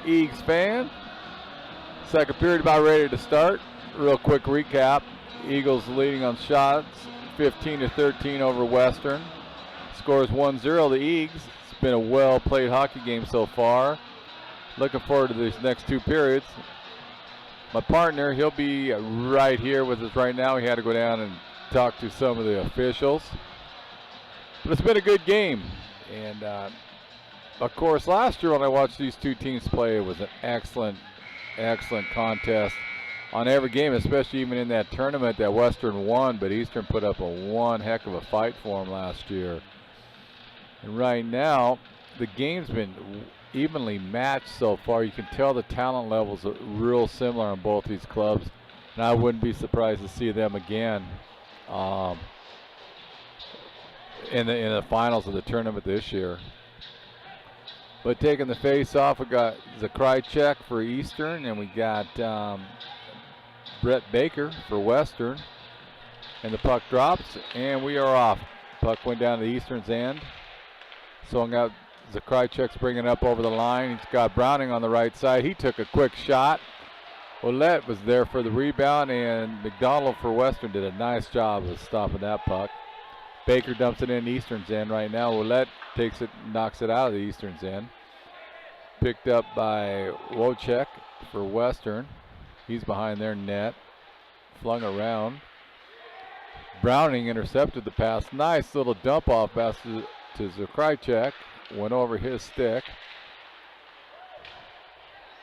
Eags fan. Second period about ready to start. Real quick recap. Eagles leading on shots, 15-13 over Western. Scores 1-0 the Eags. It's been a well-played hockey game so far. Looking forward to these next two periods. My partner, he'll be right here with us right now. He had to go down and talk to some of the officials. But it's been a good game. And of course, last year when I watched these two teams play, it was an excellent contest on every game, especially even in that tournament that Western won, but Eastern put up one heck of a fight for them last year. And right now, the game's been evenly matched so far. You can tell the talent levels are real similar on both these clubs, and I wouldn't be surprised to see them again in the finals of the tournament this year. But taking the face off, we got Zakrychek for Eastern, and we got Brett Baker for Western. And the puck drops, and we are off. Puck went down to Eastern's end. So I got Zakrychek's bringing it up over the line. He's got Browning on the right side. He took a quick shot. Ouellette was there for the rebound, and McDonald for Western did a nice job of stopping that puck. Baker dumps it in Eastern's end right now. Ouellette takes it, knocks it out of the Eastern's end. Picked up by Wojcik for Western. He's behind their net. Flung around. Browning intercepted the pass. Nice little dump off pass to Zakrychek. Went over his stick.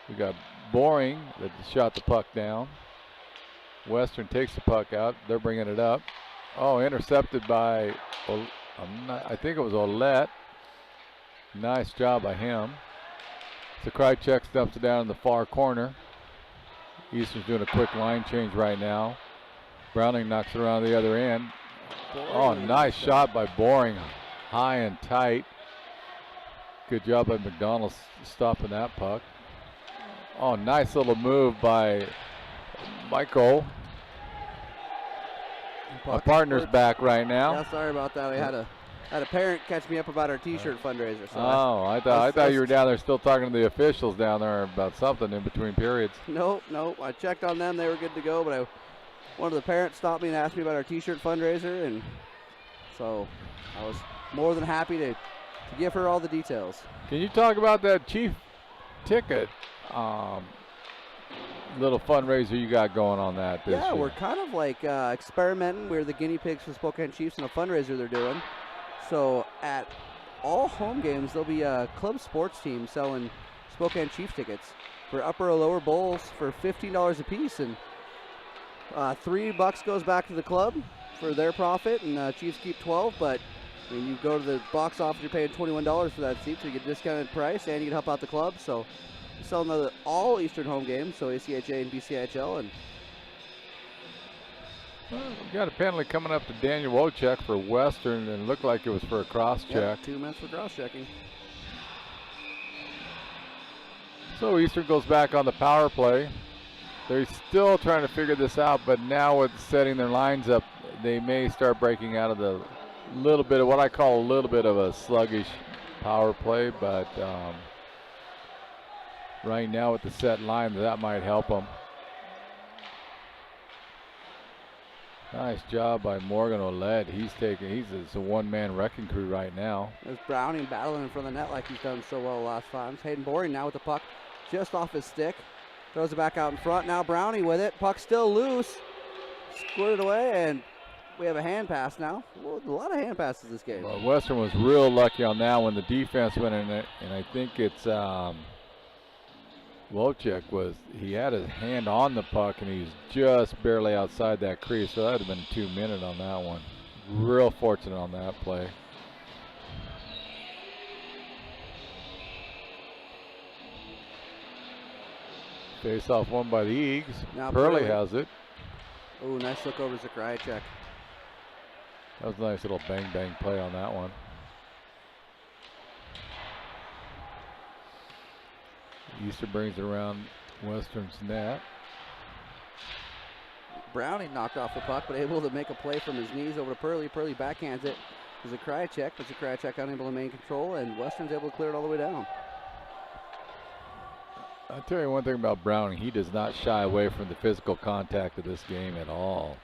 We got Boring that shot the puck down. Western takes the puck out. They're bringing it up. Oh, intercepted by, I think it was Ouellette. Nice job by him. Zakrychek dumps it down in the far corner. Eastern's doing a quick line change right now. Browning knocks it around the other end. Oh, nice shot by Boring. High and tight. Good job by McDonald stopping that puck. Oh, nice little move by Michael. My partner's back right now. Yeah, sorry about that. We had a parent catch me up about our T-shirt fundraiser. So I thought you were down there still talking to the officials down there about something in between periods. Nope. I checked on them; they were good to go. But one of the parents stopped me and asked me about our T-shirt fundraiser, and so I was more than happy to give her all the details. Can you talk about that Chief ticket? Little fundraiser you got going on that this year. Yeah, we're kind of like experimenting. We're the guinea pigs for Spokane Chiefs and a fundraiser they're doing. So at all home games, there'll be a club sports team selling Spokane Chiefs tickets for upper or lower bowls for $15 a piece, and $3 goes back to the club for their profit, and Chiefs keep 12. But when you go to the box office, you're paying $21 for that seat, so you get a discounted price, and you can help out the club. So selling all Eastern home games, so ACHA and BCHL. And we got a penalty coming up to Daniel Wojcik for Western, and it looked like it was for a cross check. 2 minutes for cross checking. So Eastern goes back on the power play. They're still trying to figure this out, but now with setting their lines up, they may start breaking out of the little bit of what I call a little bit of a sluggish power play, but right now with the set line, that might help them. Nice job by Morgan Ouellette. He's a one-man wrecking crew right now. There's Browning battling in front of the net like he's done so well the last times. Hayden Boring now with the puck just off his stick. Throws it back out in front. Now Browning with it. Puck still loose. Squirted away, and we have a hand pass now. Well, a lot of hand passes this game. Well, Western was real lucky on that one. The defense went in it, and I think it's Wojcik he had his hand on the puck, and he was just barely outside that crease, so that would have been 2 minutes on that one. Real fortunate on that play. Face off one by the Eags. Now Purley has it. Oh, nice look over Zakrychek. That was a nice little bang play on that one. Easter brings it around Western's net. Browning knocked off the puck, but able to make a play from his knees over to Purley. Purley backhands it to Zakrychek, but Zakrychek unable to maintain control, and Western's able to clear it all the way down. I'll tell you one thing about Browning. He does not shy away from the physical contact of this game at all.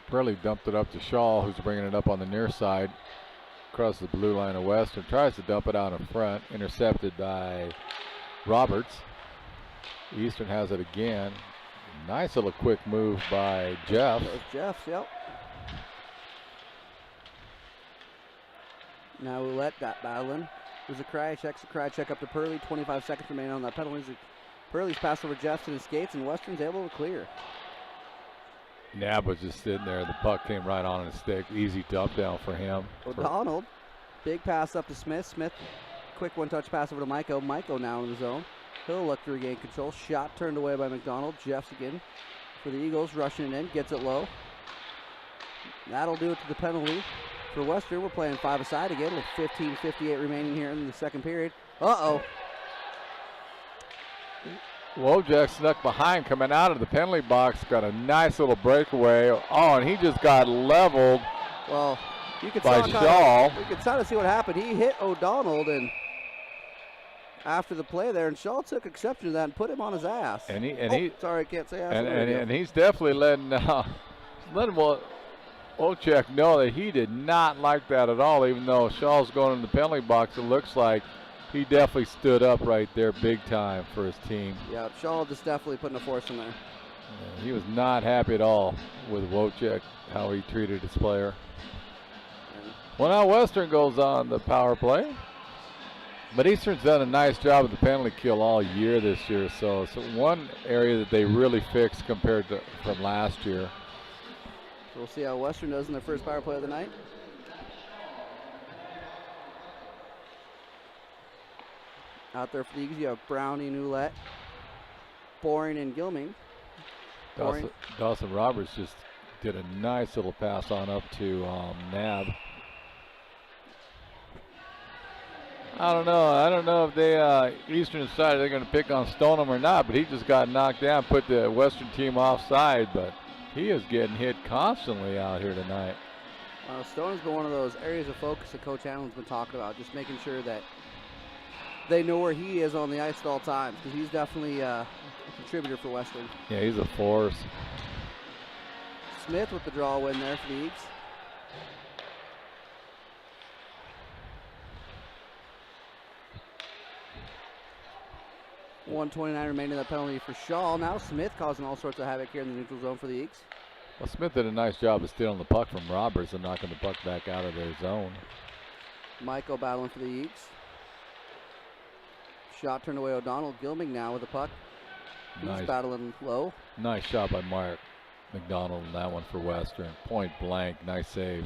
Burley dumped it up to Shaw, who's bringing it up on the near side. Across the blue line of Western. Tries to dump it out in front. Intercepted by Roberts. Eastern has it again. Nice little quick move by Jeff. Jeff's, yep. Now Ouellette got battling. There's a cry check up to Purley. 25 seconds remaining on that penalty. Purley's pass over Jeffs and his skates, and Western's able to clear. Nab was just sitting there. The puck came right on his stick. Easy dump down for him. O'Donnell, big pass up to Smith. Smith, quick one-touch pass over to Maiko. Maiko now in the zone. He'll look to regain control. Shot turned away by McDonald. Jeffs again for the Eagles, rushing it in, gets it low. That'll do it to the penalty for Western. We're playing 5-a-side again with 15:58 remaining here in the second period. Uh-oh. Wojak snuck behind coming out of the penalty box. Got a nice little breakaway. Oh, and he just got leveled. Well, you could by Shaw. We could kind of see what happened. He hit O'Donnell, and after the play there, and Shaw took exception to that and put him on his ass. Sorry, I can't say ass. And he's definitely letting Wojak know that he did not like that at all. Even though Shaw's going in the penalty box, it looks like he definitely stood up right there big time for his team. Yeah, Shaw just definitely putting a force in there. Yeah, he was not happy at all with Wojak, how he treated his player. Well, now Western goes on the power play. But Eastern's done a nice job of the penalty kill all year this year. So it's one area that they really fixed compared to from last year. So we'll see how Western does in their first power play of the night. Out there for the Eagles, you have Brownie, Ouellette, Boring, and Gilming. Dawson Roberts just did a nice little pass on up to Nab. I don't know if they Eastern decided they're going to pick on Stoneham or not, but he just got knocked down, put the Western team offside. But he is getting hit constantly out here tonight. Stoneham's been one of those areas of focus that Coach Allen's been talking about, just making sure that they know where he is on the ice at all times, because he's definitely a contributor for Western. Yeah, he's a force. Smith with the draw win there for the Eagles. .129 remaining in that penalty for Shaw. Now Smith causing all sorts of havoc here in the neutral zone for the Eagles. Well, Smith did a nice job of stealing the puck from Roberts and knocking the puck back out of their zone. Michael battling for the Eagles. Shot turned away O'Donnell. Gilming now with the puck. He's battling low. Nice shot by Mark McDonald in that one for Western. Point blank. Nice save.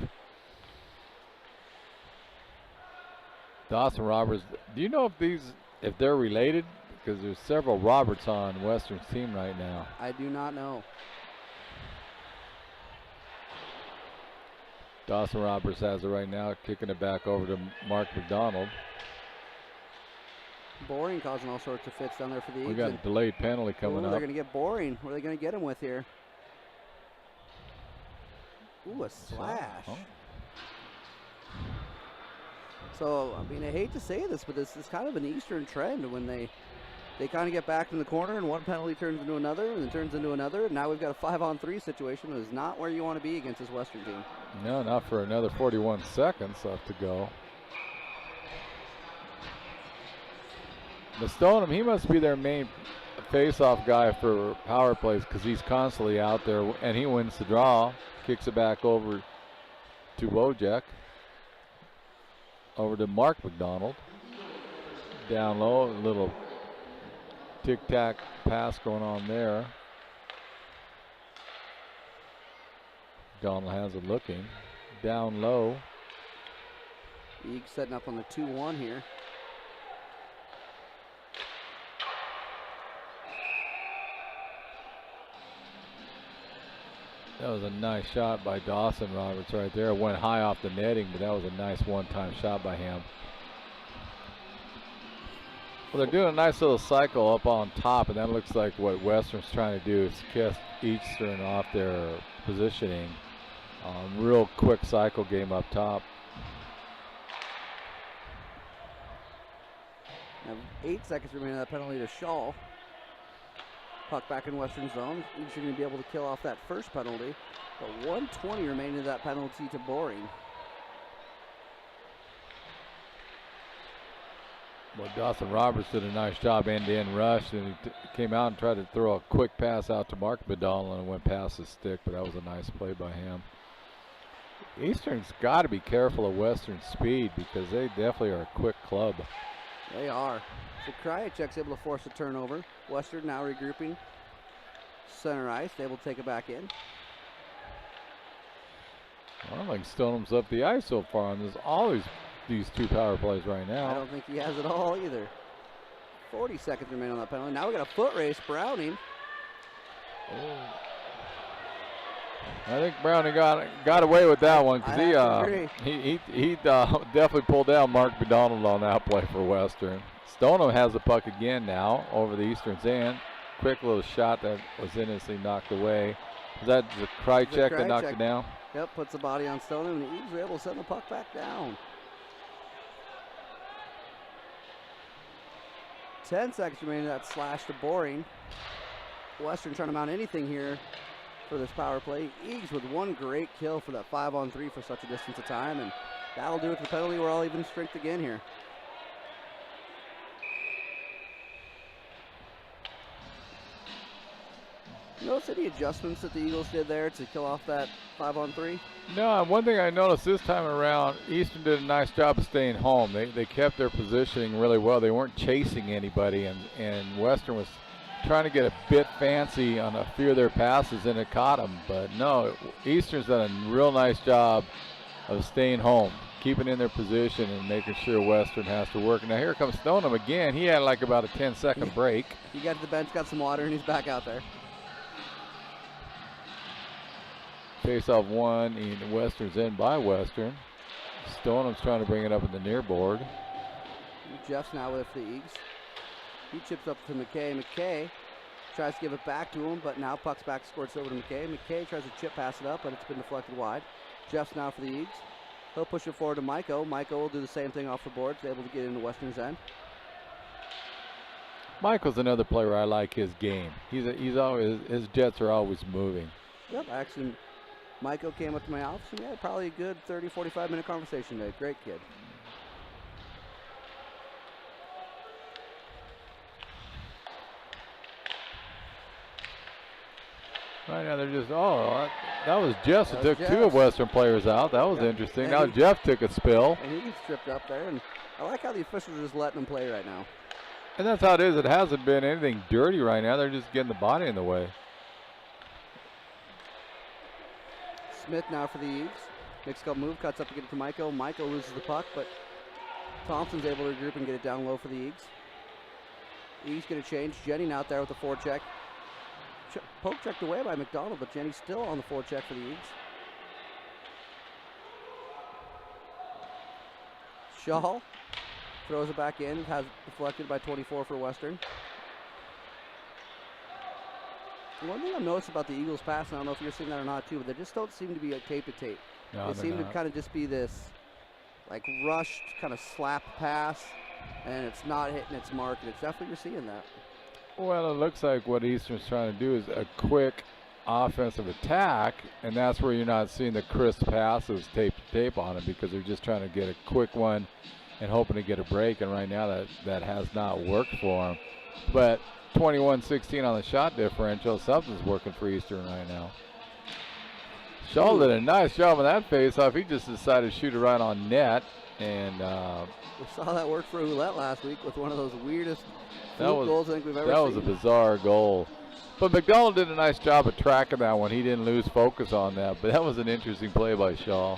Dawson Roberts. Do you know if they're related? Because there's several Roberts on Western's team right now. I do not know. Dawson Roberts has it right now, kicking it back over to Mark McDonald. Boring causing all sorts of fits down there for the Eagles. We got a delayed penalty coming up. They're going to get Boring. What are they going to get him with here? Ooh, a slash. So, I mean, I hate to say this, but this is kind of an Eastern trend when they kind of get back in the corner and one penalty turns into another and then turns into another. And now we've got a 5-on-3 situation that is not where you want to be against this Western team. No, not for another 41 seconds left to go. But Stoneham, he must be their main face-off guy for power plays because he's constantly out there and he wins the draw. Kicks it back over to Wojak. Over to Mark McDonald. Down low, a little tic-tac pass going on there. McDonald has it looking. Down low. Eagles setting up on the 2-1 here. That was a nice shot by Dawson Roberts right there. It went high off the netting, but that was a nice one-time shot by him. Well, they're doing a nice little cycle up on top, and that looks like what Western's trying to do is kiss Eastern off their positioning. Real quick cycle game up top. Now 8 seconds remaining of that penalty to Shaw. Puck back in Western zone. Eagles are going to be able to kill off that first penalty. But 1:20 remaining of that penalty to Boring. Well, Dawson Roberts did a nice job end-to-end rush, and he came out and tried to throw a quick pass out to Mark Bedall, and it went past his stick, but that was a nice play by him. Eastern's got to be careful of Western's speed because they definitely are a quick club. They are. So Krajicek's able to force a turnover. Western now regrouping. Center ice, able to take it back in. I don't think Stoneham's up the ice so far on this. All these two power plays right now. I don't think he has it all either. 40 seconds remain on that penalty. Now we got a foot race. Browning. Oh. I think Browning got away with that one because he definitely pulled down Mark McDonald on that play for Western. Stoneham has the puck again now over the Eastern's end. Quick little shot that was innocently knocked away. Was that the Krajicek that knocked it down? Yep, puts the body on Stoneham, and the Eagles were able to send the puck back down. 10 seconds remaining that slash to Boring. Western trying to mount anything here for this power play. Eagles with one great kill for that 5-on-3 for such a distance of time, and that'll do it for the penalty. We're all even strength again here. Notice any adjustments that the Eagles did there to kill off that 5-on-3? No, one thing I noticed this time around, Eastern did a nice job of staying home. They kept their positioning really well. They weren't chasing anybody, and Western was trying to get a bit fancy on a few of their passes, and it caught them. But no, Eastern's done a real nice job of staying home, keeping in their position and making sure Western has to work. Now here comes Stoneham again. He had like about a 10-second break. He got to the bench, got some water, and he's back out there. Face-off one in Western's end by Western. Stoneham's trying to bring it up in the near board. Jeff's now with the Eagles. He chips up to McKay. McKay tries to give it back to him, but now puck's back, squirts over to McKay. McKay tries to chip pass it up, but it's been deflected wide. Jeff's now for the Eagles. He'll push it forward to Maiko. Maiko will do the same thing off the boards, able to get into Western's end. Michael's another player I like his game. He's always, his jets are always moving. Yep, actually, Maiko came up to my office and we had probably a good 30, 45-minute conversation today. Great kid. Right now they're just, that was Jeff that took Jeff. Two of Western players out. That was interesting. Now Jeff took a spill. And he gets stripped up there, and I like how the officials are just letting him play right now. And that's how it is. It hasn't been anything dirty right now. They're just getting the body in the way. Smith now for the Eagles. Makes a couple move, cuts up to get it to Maiko. Maiko loses the puck, but Thompson's able to regroup and get it down low for the Eagles. Eagles get a change. Jenny out there with the forecheck. Poke checked away by McDonald, but Jenny's still on the forecheck for the Eagles. Shaw throws it back in, has deflected by 24 for Western. One thing I've noticed about the Eagles pass, and I don't know if you're seeing that or not too, but they just don't seem to be tape to tape. No, they seem to kind of just be this like rushed kind of slap pass, and it's not hitting its mark, and it's definitely you're seeing that. Well, it looks like what Eastern's trying to do is a quick offensive attack, and that's where you're not seeing the crisp passes tape to tape on it because they're just trying to get a quick one and hoping to get a break, and right now that has not worked for them. But 21-16 on the shot differential, something's working for Eastern right now. Shaw did a nice job on that face-off. He just decided to shoot it right on net, and we saw that work for Ouellette last week with one of those weirdest goals I think we've ever seen. That was a bizarre goal. But McDonald did a nice job of tracking that one. He didn't lose focus on that, but that was an interesting play by Shaw.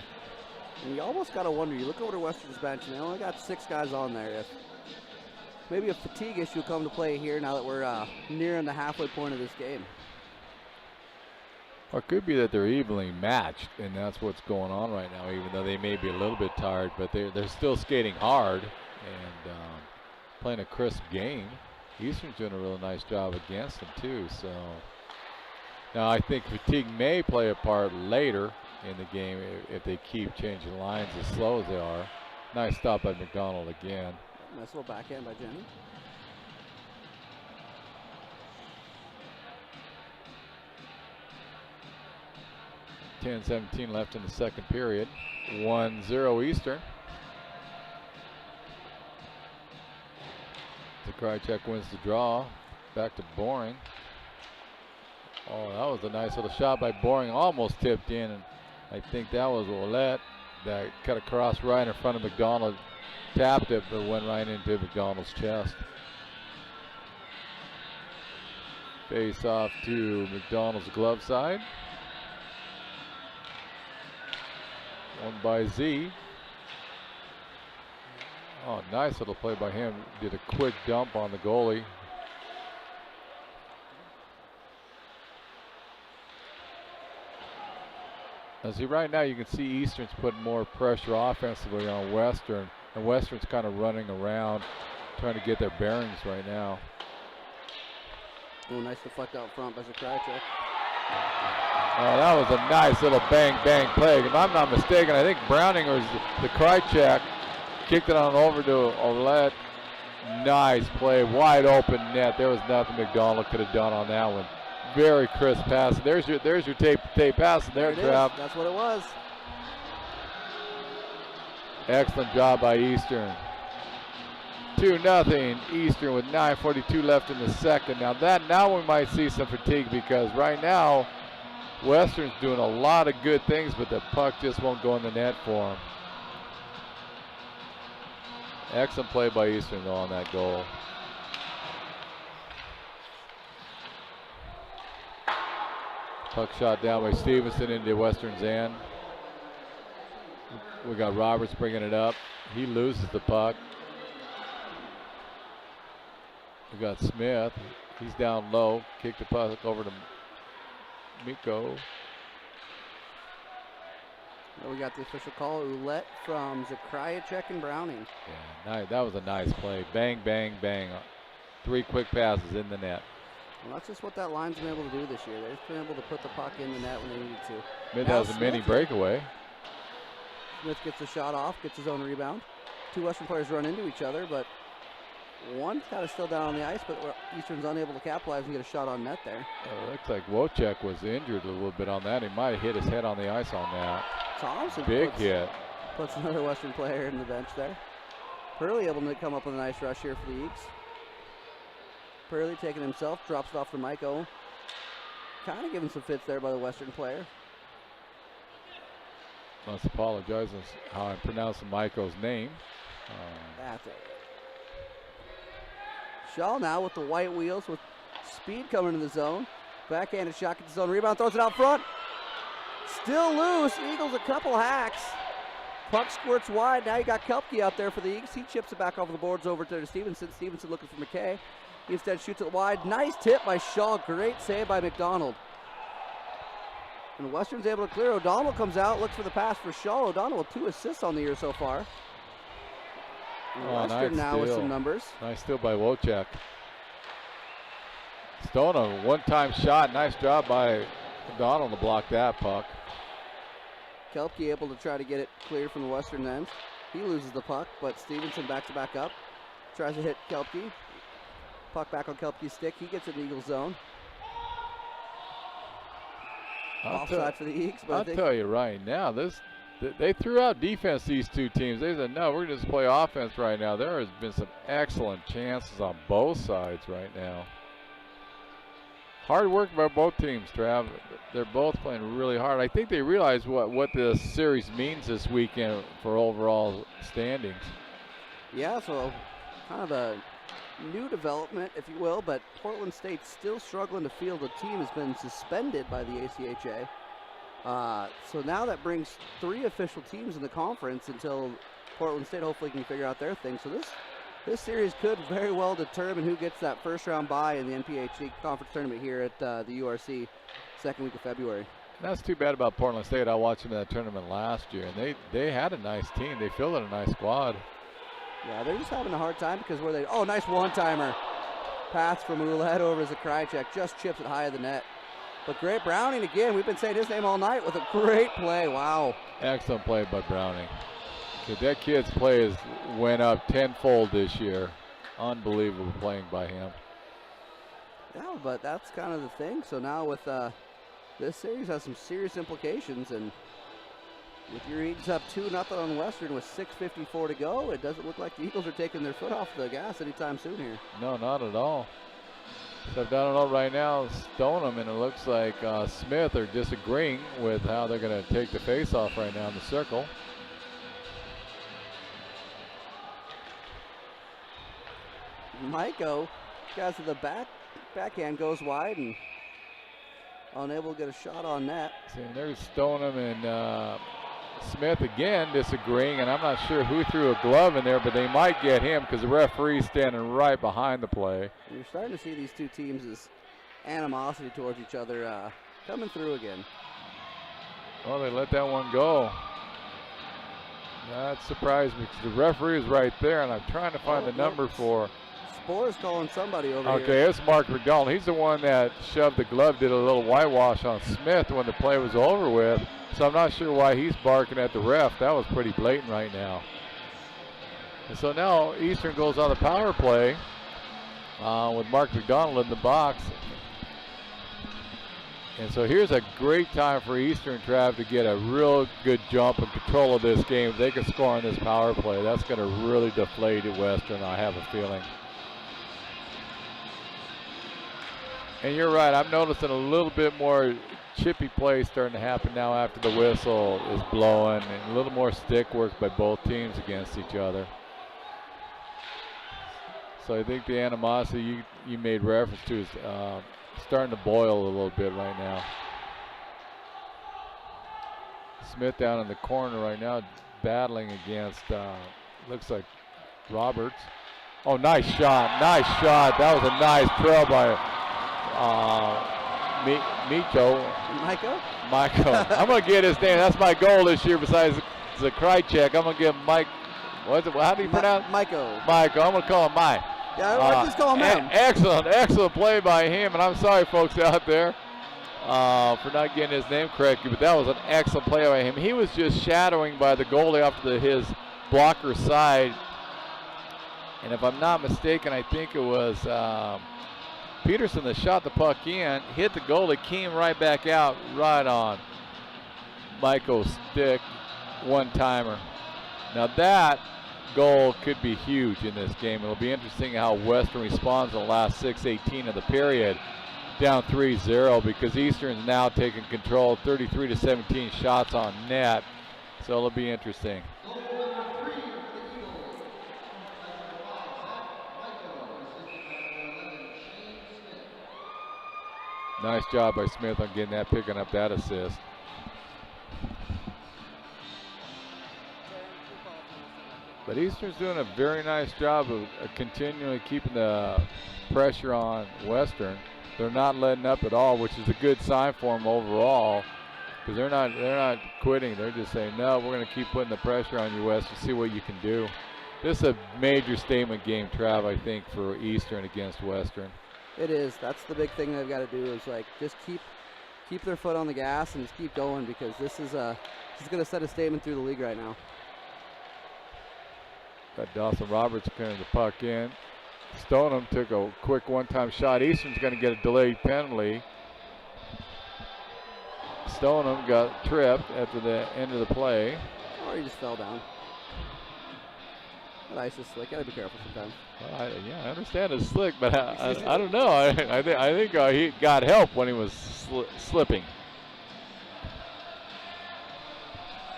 And you almost got to wonder, you look over to Western's bench, and they only got 6 guys on there. If maybe a fatigue issue will come to play here now that we're nearing the halfway point of this game. Or it could be that they're evenly matched, and that's what's going on right now, even though they may be a little bit tired, but they're still skating hard and playing a crisp game. Eastern's doing a real nice job against them too. So now I think fatigue may play a part later in the game if they keep changing lines as slow as they are. Nice stop by McDonald again. Nice little backhand by Cheney. .17 left in the second period. 1-0 Eastern. Zakrajcek wins the draw. Back to Boring. Oh, that was a nice little shot by Boring. Almost tipped in, and I think that was Ouellette that cut across right in front of McDonald. Tapped it, but went right into McDonald's chest. Face off to McDonald's glove side. One by Z. Oh, nice little play by him. Did a quick dump on the goalie. Now see, right now you can see Eastern's putting more pressure offensively on Western, and Western's kind of running around trying to get their bearings right now. Oh, nice deflect out front by Zakrajcek. Oh, that was a nice little bang play. If I'm not mistaken, I think Browning or Zakrajcek kicked it on over to Ouellette. Nice play, wide open net. There was nothing McDonald could have done on that one. Very crisp pass. There's your tape pass there, Trav. That's what it was. Excellent job by Eastern. 2-0 Eastern with 9:42 left in the second. Now we might see some fatigue because right now Western's doing a lot of good things, but the puck just won't go in the net for them. Excellent play by Eastern though on that goal. Puck shot down by Stevenson into Western's end. We got Roberts bringing it up. He loses the puck. We got Smith. He's down low. Kick the puck over to Miko. Now we got the official call. Ouellette from Zakrajcek and Browning. Yeah, nice. That was a nice play. Bang, bang, bang. 3 quick passes in the net. Well, that's just what that line's been able to do this year. They've been able to put the puck in the net when they needed to. Mid has a mini breakaway. Smith gets a shot off, gets his own rebound. 2 Western players run into each other, but one kind of still down on the ice, but Eastern's unable to capitalize and get a shot on net there. Looks like Wojciech was injured a little bit on that. He might have hit his head on the ice on that. Thompson Big hit. Puts another Western player in the bench there. Purley able to come up with a nice rush here for the Eagles. Purley taking himself, drops it off to Miko. Kind of giving some fits there by the Western player. Must apologize for how I'm pronouncing Miko's name. That's it. Shaw now with the white wheels with speed coming into the zone. Backhanded shot, gets his own rebound, throws it out front. Still loose. Eagles a couple hacks. Puck squirts wide. Now you got Kelpke out there for the Eagles. He chips it back over the boards over to Stevenson. Stevenson looking for McKay. He instead shoots it wide. Nice tip by Shaw. Great save by McDonald. And Western's able to clear. O'Donnell comes out, looks for the pass for Shaw. O'Donnell with 2 assists on the year so far. Western nice now steal. with some numbers. Nice steal by Wojciech. Stone, one-time shot. Nice job by O'Donnell to block that puck. Kelpke able to try to get it cleared from the Western end. He loses the puck, but Stevenson backs it back up. Tries to hit Kelpke. Puck back on Kelpke's stick. He gets it in Eagle zone. Offside for the Eagles. I'll tell you right now, they threw out defense, these 2 teams. They said, no, we're going to just play offense right now. There has been some excellent chances on both sides right now. Hard work by both teams, Trav. They're both playing really hard. I think they realize what this series means this weekend for overall standings. Yeah, so kind of a new development, if you will, but Portland State's still struggling to field a team has been suspended by the ACHA. So now that brings 3 official teams in the conference until Portland State hopefully can figure out their thing. So this series could very well determine who gets that first round bye in the NPHC conference tournament here at the URC second week of February. That's too bad about Portland State. I watched them in that tournament last year, and they had a nice team. They fielded a nice squad. Yeah, they're just having a hard time because nice one-timer. Pass from Ouellette over to Zakrajcek, just chips it high of the net. But great Browning again. We've been saying his name all night with a great play. Wow. Excellent play by Browning. That kid's play has went up tenfold this year. Unbelievable playing by him. Yeah, but that's kind of the thing. So now with this series has some serious implications, and with your Eagles up 2-0 on Western with 6:54 to go, it doesn't look like the Eagles are taking their foot off the gas anytime soon here. No, not at all. So down and out right now, Stoneham, and it looks like Smith are disagreeing with how they're going to take the face-off right now in the circle. Maiko, guys at the backhand goes wide and unable to get a shot on net. See, and there's Stoneham and Smith again disagreeing, and I'm not sure who threw a glove in there, but they might get him because the referee's standing right behind the play. You're starting to see these two teams' animosity towards each other coming through again. Well, they let that one go. That surprised me because the referee is right there, and I'm trying to find the number for. Spore's calling somebody over here. Okay, it's Mark McDonald. He's the one that shoved the glove, did a little whitewash on Smith when the play was over with. So I'm not sure why he's barking at the ref. That was pretty blatant right now. And so now Eastern goes on the power play with Mark McDonald in the box. And so here's a great time for Eastern, Trav, to get a real good jump and control of this game. If they can score on this power play, that's going to really deflate at Western, I have a feeling. And you're right, I'm noticing a little bit more chippy play starting to happen now after the whistle is blowing, and a little more stick work by both teams against each other. So I think the animosity you made reference to is starting to boil a little bit right now. Smith down in the corner right now battling against, looks like Roberts. Oh, nice shot, nice shot. That was a nice trail by Maiko. I'm going to get his name. That's my goal this year besides the Krychek. I'm going to give Mike, how do you pronounce it? Maiko. I'm going to call him Mike. Yeah, let's just call him him. Excellent play by him. And I'm sorry, folks out there, for not getting his name correctly, but that was an excellent play by him. He was just shadowing by the goalie off to his blocker side. And if I'm not mistaken, I think it was Peterson that shot the puck in, hit the goalie, came right back out, right on Maiko's stick, one-timer. Now that goal could be huge in this game. It'll be interesting how Western responds in the last 6:18 of the period, down 3-0, because Eastern's now taking control, 33-17 shots on net. So it'll be interesting. Nice job by Smith on getting that, picking up that assist. But Eastern's doing a very nice job of continually keeping the pressure on Western. They're not letting up at all, which is a good sign for them overall, because they're not quitting. They're just saying, no, we're going to keep putting the pressure on you, Western, see what you can do. This is a major statement game, Trav, I think, for Eastern against Western. It is. That's the big thing they've got to do, is like just keep their foot on the gas and just keep going, because this is going to set a statement through the league right now. Got Dawson Roberts carrying the puck in. Stoneham took a quick one-time shot. Eastern's going to get a delayed penalty. Stoneham got tripped after the end of the play. Or he just fell down. That ice is slick. Gotta be careful sometimes. I understand it's slick, but I don't know. I think he got help when he was slipping.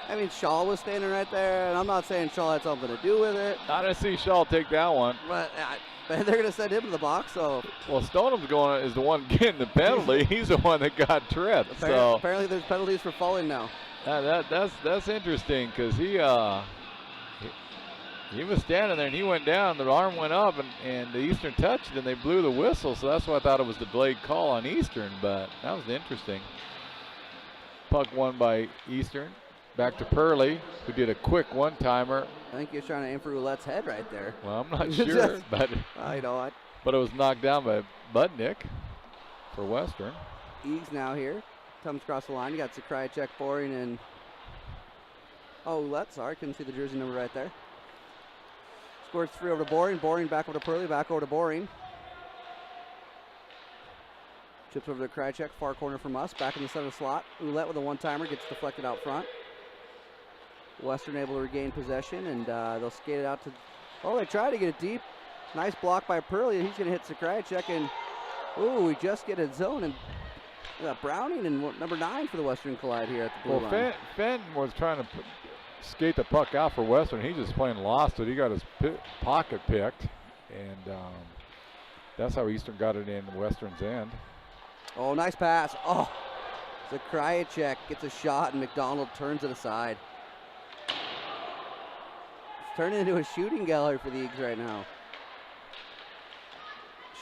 I mean, Shaw was standing right there, and I'm not saying Shaw had something to do with it. I didn't see Shaw take that one. But they're going to send him to the box, so. Well, Stoneham's is the one getting the penalty. He's the one that got tripped. Apparently there's penalties for falling now. That's interesting, because he was standing there and he went down. The arm went up and the Eastern touched it and they blew the whistle. So that's why I thought it was the delayed call on Eastern. But that was interesting. Puck won by Eastern. Back to Purley, who did a quick one-timer. I think he was trying to aim for Roulette's head right there. Well, I'm not sure, but but it was knocked down by Budnick for Western. Eags now here, comes across the line. You got Zakrajek, Boring, and Oulette, sorry, couldn't see the jersey number right there. Scores 3 over to Boring. Boring back over to Purley, back over to Boring. Chips over to Krychek, far corner from us, back in the center slot. Oulette with a one-timer, gets deflected out front. Western able to regain possession, and they'll skate it out to... Oh, they try to get it deep. Nice block by Purley, and he's going to hit Krychek, and we just get a zone, and Browning and number 9 for the Western collide here at the blue line. Fenton was trying to skate the puck out for Western. He's just plain lost it. He got his pocket picked, and that's how Eastern got it in Western's end. Oh, nice pass. Oh, Krychek gets a shot, and McDonald turns it aside. It's turning into a shooting gallery for the Eagles right now.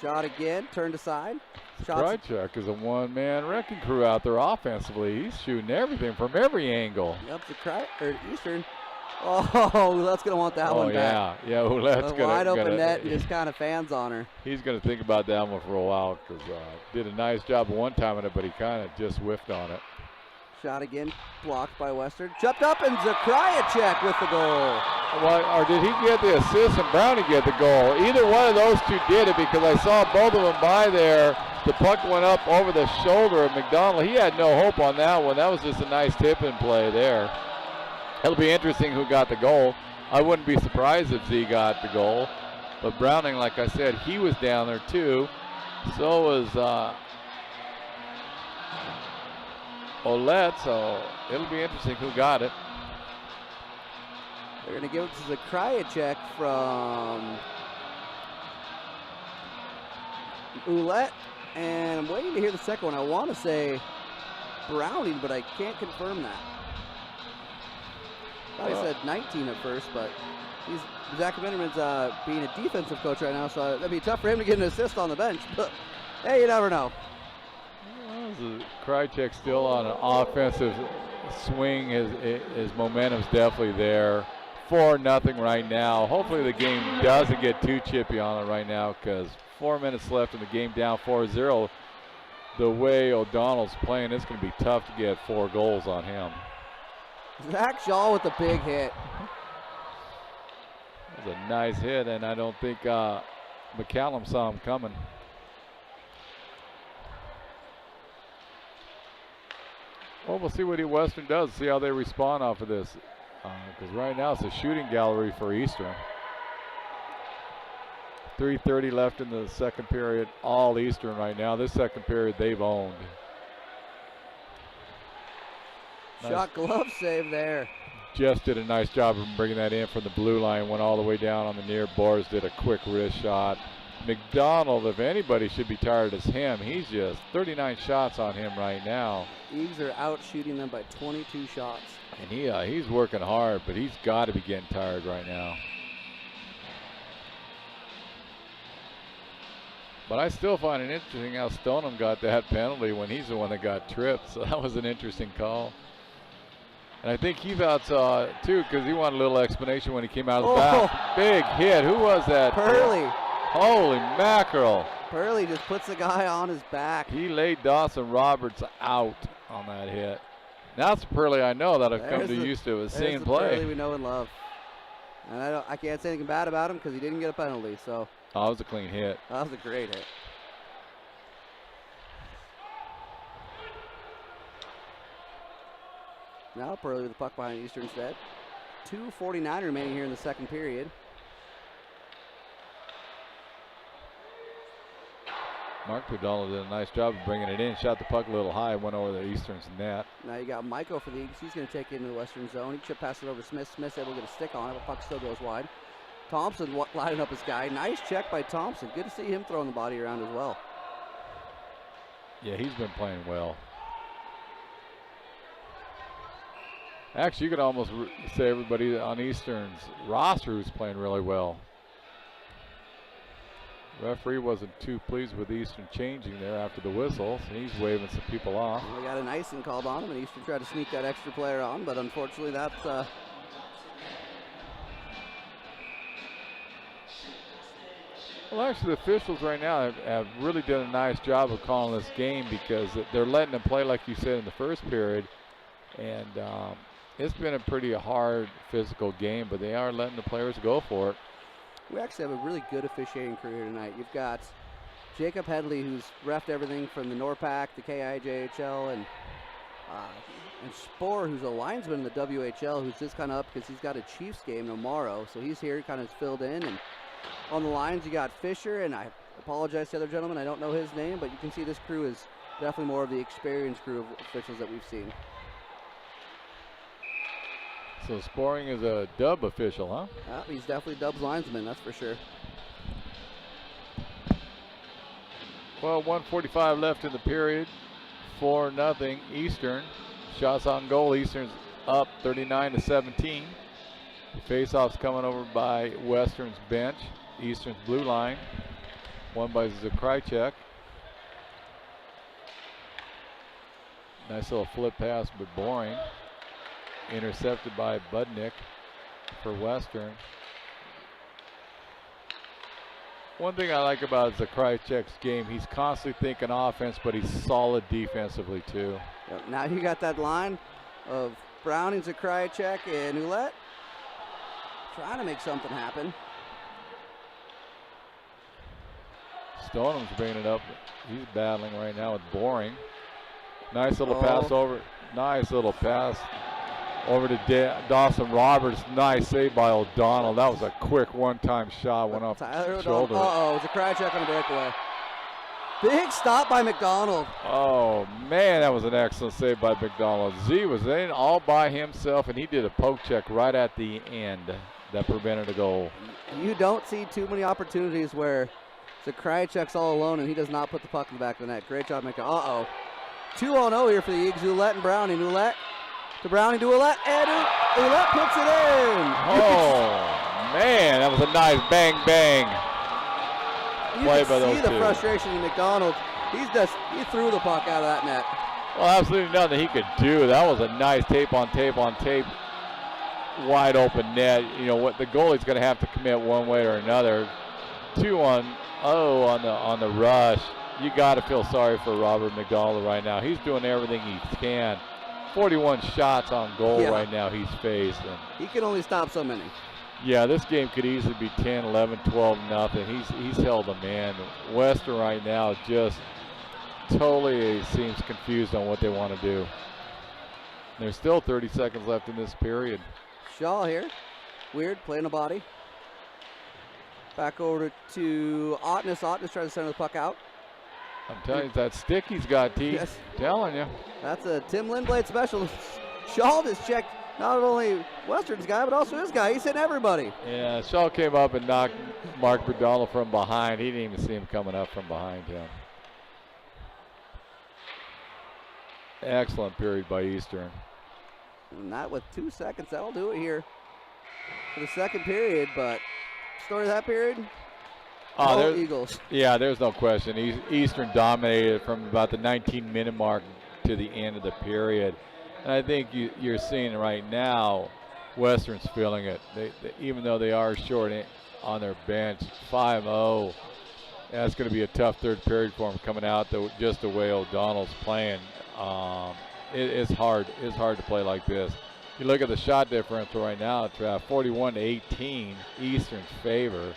Shot again, turned aside. Krychek is a one-man wrecking crew out there offensively. He's shooting everything from every angle. Yep, Eastern. Oh, Oulette's going to want that one back. Yeah, Oulette's going to. Wide open net and just kind of fans on her. He's going to think about that one for a while because did a nice job one time on it, but he kind of just whiffed on it. Shot again, blocked by Western. Chopped up, and Krychek with the goal. Well, or did he get the assist and Brownie get the goal? Either one of those two did it because I saw both of them by there. The puck went up over the shoulder of McDonald. He had no hope on that one. That was just a nice tip-in play there. It'll be interesting who got the goal. I wouldn't be surprised if Z got the goal. But Browning, like I said, he was down there too. So was Ouellette, so it'll be interesting who got it. They're going to give it to Krychek from Ouellette. And I'm waiting to hear the second one. I want to say Browning, but I can't confirm that. I said 19 at first, but Zach Minderman's being a defensive coach right now, so that'd be tough for him to get an assist on the bench. But hey, you never know. Krychek still on an offensive swing. His momentum's definitely there. 4-0 right now. Hopefully the game doesn't get too chippy on it right now because 4 minutes left in the game, down 4-0. The way O'Donnell's playing, it's going to be tough to get 4 goals on him. Zach Shaw with a big hit. That was a nice hit, and I don't think McCallum saw him coming. Well, we'll see what Western does, see how they respond off of this. Because right now it's a shooting gallery for Eastern. 3:30 left in the second period, all Eastern right now. This second period they've owned. Shot glove save there. Jess did a nice job of bringing that in from the blue line, went all the way down on the near boards, did a quick wrist shot. McDonald, if anybody should be tired, it's him. He's just 39 shots on him right now. Eagles are out shooting them by 22 shots. And he's working hard, but he's got to be getting tired right now. But I still find it interesting how Stoneham got that penalty when he's the one that got tripped. So that was an interesting call. And I think he thought too, because he wanted a little explanation when he came out of the back. Big hit. Who was that? Purley. Holy mackerel. Purley just puts the guy on his back. He laid Dawson Roberts out on that hit. That's the Purley I know that I've come to used to seeing play. Purley we know and love. And I can't say anything bad about him because he didn't get a penalty. So. Oh, it was a clean hit. That was a great hit. Now Purley with the puck behind Eastern instead. 2:49 remaining here in the second period. Mark O'Donnell did a nice job of bringing it in. Shot the puck a little high, went over the Eastern's net. Now you got Michael for the Eagles. He's going to take it into the Western zone. He chip passes it over to Smith. Smith's able to get a stick on it, but puck still goes wide. Thompson lining up his guy. Nice check by Thompson. Good to see him throwing the body around as well. Yeah, he's been playing well. Actually, you could almost say everybody on Eastern's roster is playing really well. Referee wasn't too pleased with Eastern changing there after the whistle, so he's waving some people off. Well, we got an icing called on him, and Eastern tried to sneak that extra player on, but unfortunately that's Well, actually, the officials right now have really done a nice job of calling this game because they're letting them play, like you said, in the first period. And it's been a pretty hard physical game, but they are letting the players go for it. We actually have a really good officiating crew here tonight. You've got Jacob Headley, who's reffed everything from the NORPAC, the KIJHL, and Spohr, who's a linesman in the WHL, who's just kind of up because he's got a Chiefs game tomorrow. So he's here, kind of filled in. And on the lines, you got Fisher, and I apologize to the other gentleman, I don't know his name, but you can see this crew is definitely more of the experienced crew of officials that we've seen. So Sporing is a dub official, huh? Yeah, he's definitely Dub's linesman, that's for sure. Well, 1:45 left in the period. 4-0 Eastern. Shots on goal. Eastern's up 39-17. Face-offs coming over by Western's bench. Eastern's blue line. Won by Zakrajcek. Nice little flip pass by Boring. Intercepted by Budnick for Western. One thing I like about Zakrajcek's game, he's constantly thinking offense, but he's solid defensively too. Yep, now you got that line of Browning, Zakrajcek, and Ouellette trying to make something happen. Stoneham's bringing it up. He's battling right now with Boring. Nice little pass over. Nice little pass over to Dawson Roberts. Nice save by O'Donnell. That was a quick one-time shot. Went off the shoulder. Uh-oh, Zakrajcek on a breakaway. Big stop by McDonald. Oh, man, that was an excellent save by McDonald. Z was in all by himself, and he did a poke check right at the end that prevented a goal. You don't see too many opportunities where Zakrajcek's all alone, and he does not put the puck in the back of the net. Great job, McDonald. Uh-oh. 2-0 here for the Eagles. Ouellette and Browning. Ouellette to Browning to Ouellette, and Ouellette puts it in. Oh, man, that was a nice bang-bang. You can see the frustration in McDonald. He threw the puck out of that net. Well, absolutely nothing he could do. That was a nice tape on tape, wide open net. You know what, the goalie's going to have to commit one way or another. 2-0 on the rush. You got to feel sorry for Robert McDonald right now. He's doing everything he can. 41 shots on goal right now he's faced. And he can only stop so many. Yeah, this game could easily be 10, 11, 12, nothing. He's held a man. Western right now just totally seems confused on what they want to do. There's still 30 seconds left in this period. Shaw here. Weird, playing a body. Back over to Otness. Otness trying to send the puck out. I'm telling you, that stick he's got, T. Yes. Telling you. That's a Tim Lindblad special. Shaw just checked not only Western's guy, but also his guy. He's hitting everybody. Yeah, Shaw came up and knocked Mark McDonald from behind. He didn't even see him coming up from behind him. Excellent period by Eastern. Not with 2 seconds. That'll do it here for the second period, but story of that period, Eagles. Yeah, there's no question. Eastern dominated from about the 19-minute mark to the end of the period. And I think you're seeing right now, Western's feeling it. They, even though they are short on their bench, 5-0. That's going to be a tough third period for them coming out just the way O'Donnell's playing. It's hard. It's hard to play like this. You look at the shot differential right now, 41-18, Eastern's favor,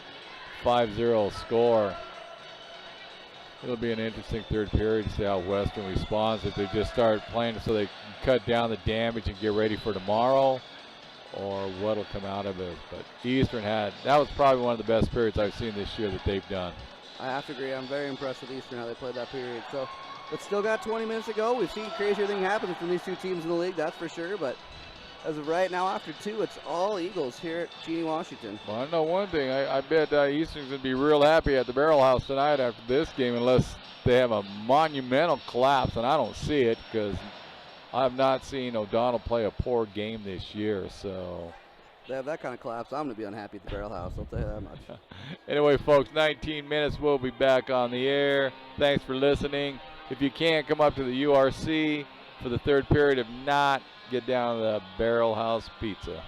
5-0 score. It'll be an interesting third period to see how Western responds. If they just start playing so they can cut down the damage and get ready for tomorrow, or what'll come out of it. But Eastern that was probably one of the best periods I've seen this year that they've done. I have to agree. I'm very impressed with Eastern how they played that period. So, but still got 20 minutes to go. We've seen crazier things happen from these two teams in the league, that's for sure. But as of right now, after 2, it's all Eagles here at Cheney, Washington. Well, I know one thing. I bet Eastern's going to be real happy at the Barrel House tonight after this game, unless they have a monumental collapse, and I don't see it because I've not seen O'Donnell play a poor game this year. So if they have that kind of collapse, I'm going to be unhappy at the Barrel House. I'll tell you that much. Anyway, folks, 19 minutes. We'll be back on the air. Thanks for listening. If you can't come up to the URC for the third period, if not, get down to the Barrel House Pizza.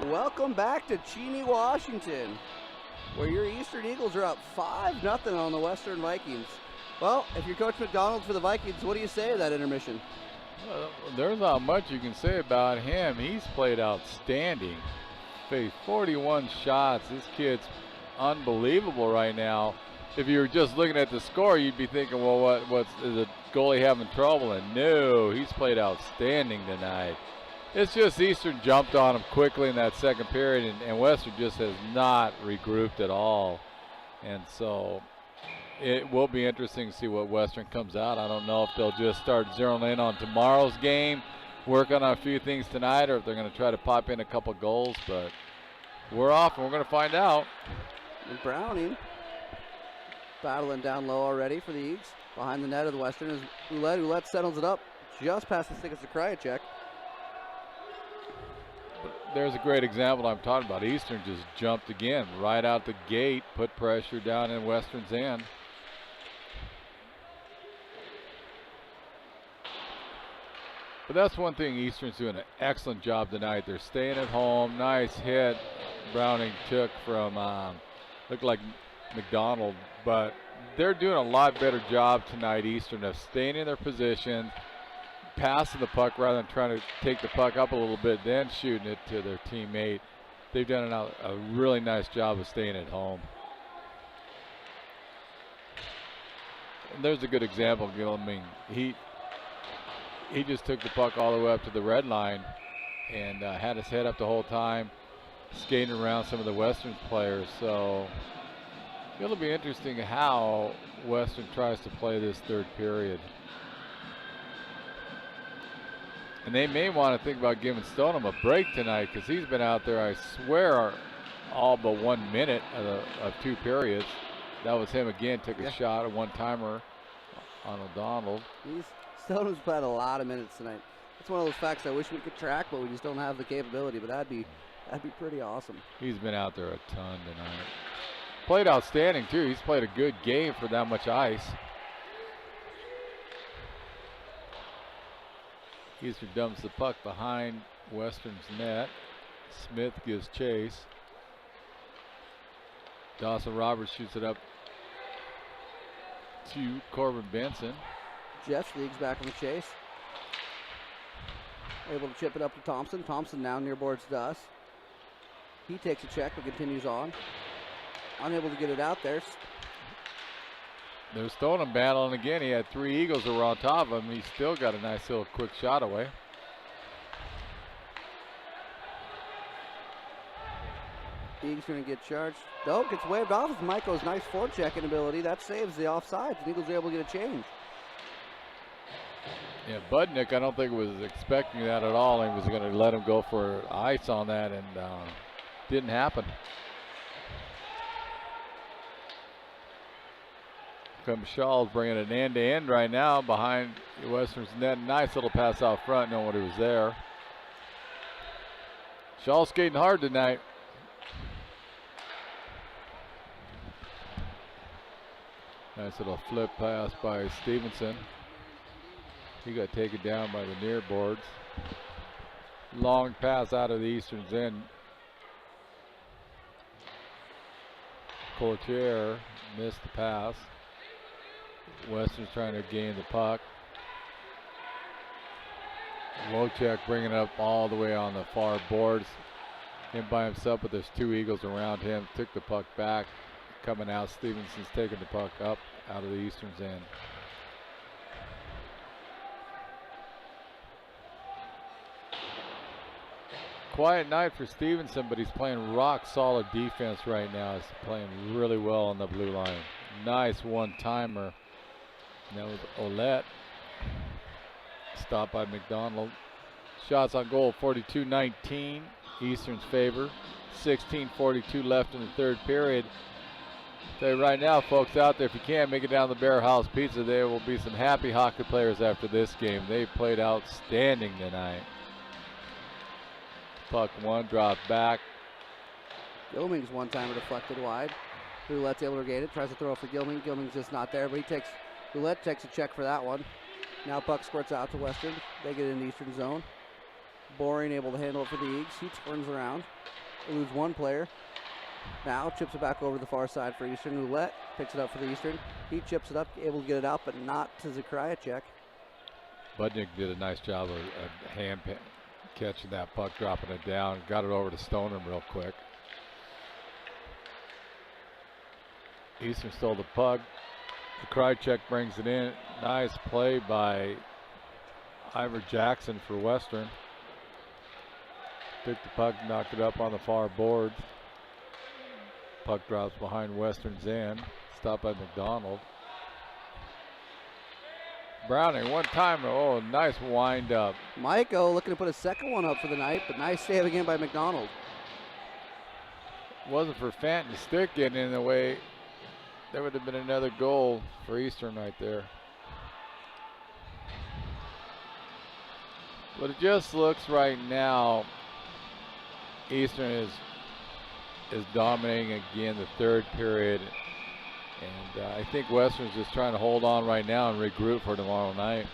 Welcome back to Cheney, Washington, where your Eastern Eagles are up 5-0 on the Western Vikings. Well, if you're Coach McDonald for the Vikings, what do you say to that intermission? Well, there's not much you can say about him. He's played outstanding. Faced 41 shots. This kid's unbelievable right now. If you were just looking at the score, you'd be thinking, well, is the goalie having trouble? And no, he's played outstanding tonight. It's just Eastern jumped on him quickly in that second period, and Western just has not regrouped at all. And so it will be interesting to see what Western comes out. I don't know if they'll just start zeroing in on tomorrow's game, work on a few things tonight, or if they're going to try to pop in a couple goals. But we're off, and we're going to find out. And Browning battling down low already for the Eagles. Behind the net of the Western is Ouellette. Ouellette settles it up just past the stick of Zakrajicek. There's a great example I'm talking about. Eastern just jumped again right out the gate, put pressure down in Western's end. But that's one thing Eastern's doing an excellent job tonight. They're staying at home. Nice hit Browning took from, looked like McDonald, but they're doing a lot better job tonight, Eastern, of staying in their position, passing the puck rather than trying to take the puck up a little bit, then shooting it to their teammate. They've done a really nice job of staying at home. And there's a good example, Gil. I mean, he just took the puck all the way up to the red line and had his head up the whole time, skating around some of the Western players. So it'll be interesting how Western tries to play this third period. And they may want to think about giving Stoneham a break tonight, because he's been out there, I swear, all but 1 minute of 2 periods. That was him again, took a shot, a one-timer on O'Donnell. Stoneham's played a lot of minutes tonight. That's one of those facts I wish we could track, but we just don't have the capability. But that'd be pretty awesome. He's been out there a ton tonight. Played outstanding too. He's played a good game for that much ice. Eastern dumps the puck behind Western's net. Smith gives chase. Dawson Roberts shoots it up to Corbin Benson. Jets leagues back on the chase. Able to chip it up to Thompson. Thompson now near boards to us. He takes a check but continues on. Unable to get it out there. They're Stoneham battling again. He had 3 Eagles that were on top of him. He still got a nice little quick shot away. Eagles going to get charged. Nope, gets waved off with Michael's nice forechecking ability. That saves the offsides, and Eagles are able to get a change. Yeah, Budnick, I don't think was expecting that at all. He was going to let him go for ice on that, and didn't happen. Shaw's bringing it end-to-end right now behind Western's net. Nice little pass out front. Nobody was there. Shaw's skating hard tonight. Nice little flip pass by Stevenson. He got taken down by the near boards. Long pass out of the Eastern's end. Courtier missed the pass. Western's trying to gain the puck. Wojciech bringing it up all the way on the far boards. Him by himself, but there's 2 Eagles around him. Took the puck back. Coming out, Stevenson's taking the puck up out of the Eastern's end. Quiet night for Stevenson, but he's playing rock solid defense right now. He's playing really well on the blue line. Nice one-timer. That was Ouellette. Stopped by McDonald. Shots on goal, 42-19. Eastern's favor. 16:42 left in the third period. Tell you right now, folks out there, if you can't make it down the Bear House Pizza, there will be some happy hockey players after this game. They played outstanding tonight. Puck one, dropped back. Gilming's one-timer deflected wide. Ouellette's able to regain it. Tries to throw it for Gilming. Gilming's just not there, but Ouellette takes a check for that one. Now puck squirts out to Western. They get in the Eastern zone. Boring able to handle it for the Eagles. He turns around. They lose one player. Now chips it back over to the far side for Eastern. Roulette picks it up for the Eastern. He chips it up, able to get it out, but not to Zakryachek. Budnick did a nice job of catching that puck, dropping it down. Got it over to Stoneham real quick. Eastern stole the puck. Zakryachek brings it in. Nice play by Ivor Jackson for Western. Took the puck, knocked it up on the far boards. Puck drops behind Western's end. Stopped by McDonald. Browning, one timer. Oh, nice wind up. Maiko looking to put a second one up for the night, but nice save again by McDonald. Wasn't for Fenton's stick getting in the way. There would have been another goal for Eastern right there. But it just looks right now Eastern is dominating again the third period. And I think Western's just trying to hold on right now and regroup for tomorrow night.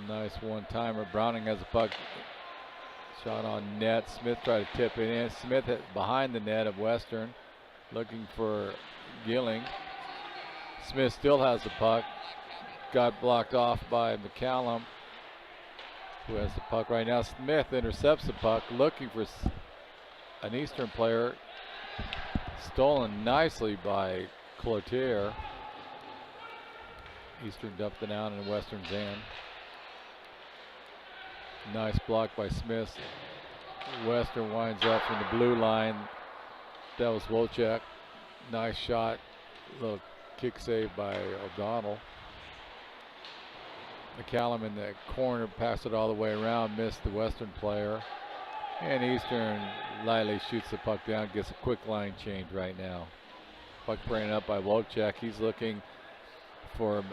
Nice one-timer. Browning has a puck. Shot on net. Smith tried to tip it in. Smith hit behind the net of Western, looking for Gilling. Smith still has the puck. Got blocked off by McCallum, who has the puck right now. Smith intercepts the puck, looking for an Eastern player. Stolen nicely by Cloutier. Eastern dumped it out in Western's end. Nice block by Smith. Western winds up from the blue line. That was Wolchek. Nice shot. Little kick save by O'Donnell. McCallum in the corner, passed it all the way around, missed the Western player. And Eastern lightly shoots the puck down, gets a quick line change right now. Puck bringing up by Wolchek. He's looking for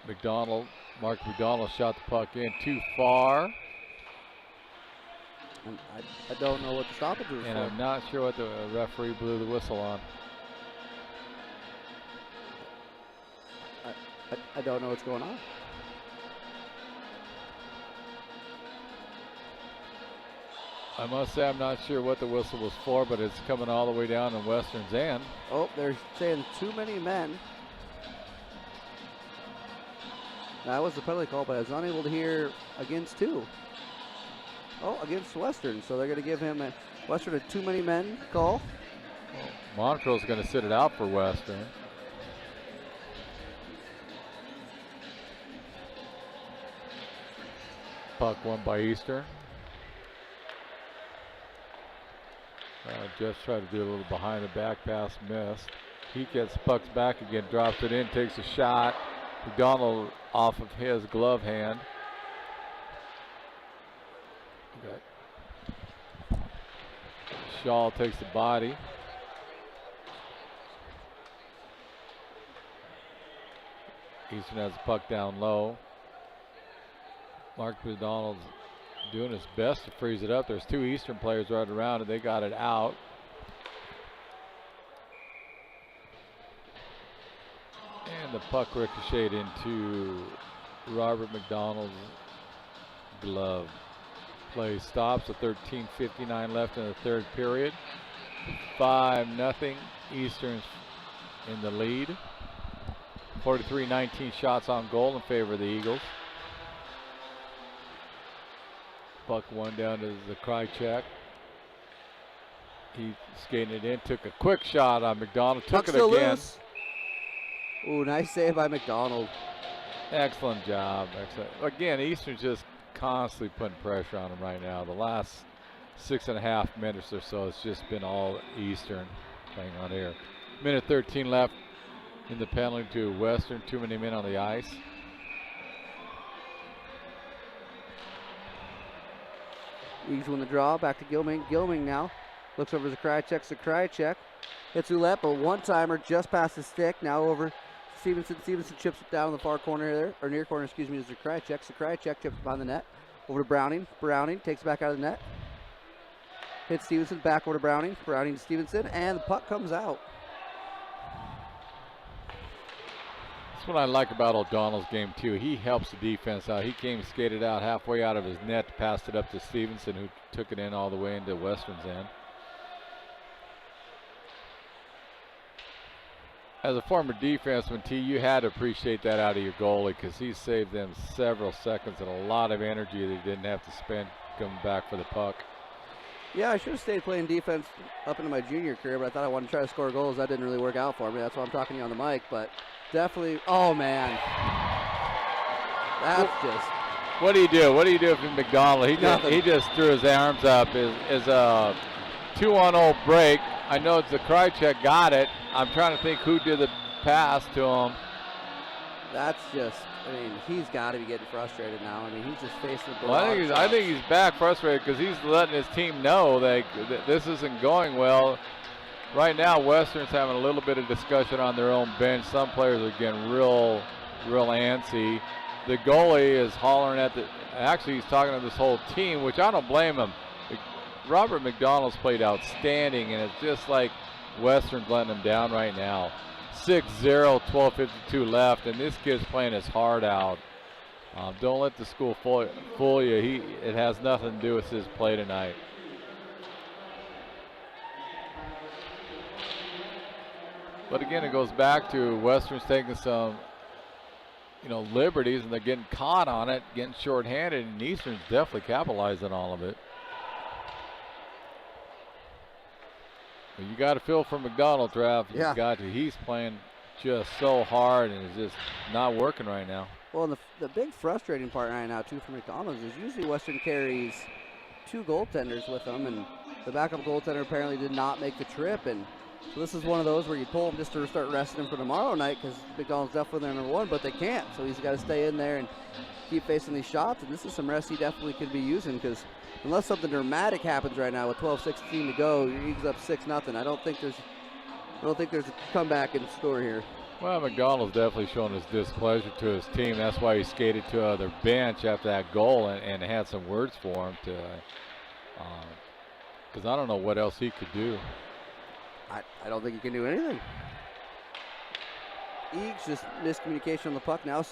McDonald. Mark McDonald shot the puck in too far. And I don't know what the stoppage was And for. I'm not sure what the referee blew the whistle on. I don't know what's going on. I must say I'm not sure what the whistle was for, but it's coming all the way down in Western's end. Oh, they're saying too many men. That was the penalty call, but I was unable to hear against two. Oh, against Western. So they're going to give him Western a too many men call. Montrose going to sit it out for Western. Puck won by Eastern. Jeff tried to do a little behind the back pass, missed. He gets pucks back again, drops it in, takes a shot. McDonald off of his glove hand. Okay. Shaw takes the body. Easton has the puck down low. Mark McDonald's doing his best to freeze it up. There's two Eastern players right around and they got it out. And the puck ricocheted into Robert McDonald's glove. Play stops with 13:59 left in the third period. 5-0. Eastern's in the lead. 43-19 shots on goal in favor of the Eagles. Puck one down to Zakryachek. He skating it in, took a quick shot on McDonald, took it again. Loose. Ooh, nice save by McDonald. Excellent job. Excellent. Again, Eastern's just constantly putting pressure on him right now. The last 6.5 minutes or so, it's just been all Eastern playing on air. Minute 13 left in the penalty to Western. Too many men on the ice. Eagles win the draw. Back to Gilming. Gilming now looks over Zakryachek. Zakryachek hits Roulette, but one-timer just past the stick. Now over Stevenson. Stevenson chips it down in the far corner there, or near corner, excuse me, to Zakryachek. Zakryachek chips it behind the net. Over to Browning. Browning takes it back out of the net. Hits Stevenson, back over to Browning. Browning to Stevenson, and the puck comes out. That's what I like about O'Donnell's game, too. He helps the defense out. He came skated out halfway out of his net, passed it up to Stevenson, who took it in all the way into Western's end. As a former defenseman, T, you had to appreciate that out of your goalie because he saved them several seconds and a lot of energy they didn't have to spend coming back for the puck. Yeah, I should have stayed playing defense up into my junior career, but I thought I wanted to try to score goals. That didn't really work out for me. That's why I'm talking to you on the mic, but definitely, oh man. That's just. What do you do? What do you do if McDonald? He just threw his arms up. Is a 2-on-0 break. I know it's the Krychek got it. I'm trying to think who did the pass to him. That's just, I mean, he's got to be getting frustrated now. I mean, he's just facing the well, I think he's back frustrated because he's letting his team know that this isn't going well. Right now, Western's having a little bit of discussion on their own bench. Some players are getting real antsy. The goalie is hollering at actually he's talking to this whole team, which I don't blame him. Robert McDonald's played outstanding, and it's just like Western's letting him down right now. 6-0, 12:52 left, and this kid's playing his heart out. Don't let the school fool you. It has nothing to do with his play tonight. But again, it goes back to Western's taking some, liberties, and they're getting caught on it, getting shorthanded, and Eastern's definitely capitalizing on all of it. You got to feel for McDonald, Trav. Yeah. You got to. He's playing just so hard and is just not working right now. Well, and the big frustrating part right now, too, for McDonald's is usually Western carries 2 goaltenders with them, and the backup goaltender apparently did not make the trip. And so this is one of those where you pull him just to start resting him for tomorrow night because McDonald's definitely their number 1, but they can't. So he's got to stay in there and keep facing these shots. And this is some rest he definitely could be using because unless something dramatic happens right now with 12:16 to go, he's up 6-0. I don't think there's a comeback in store here. Well, McDonald's definitely showing his displeasure to his team. That's why he skated to their bench after that goal and had some words for him because I don't know what else he could do. I don't think he can do anything. Eags just miscommunication on the puck now.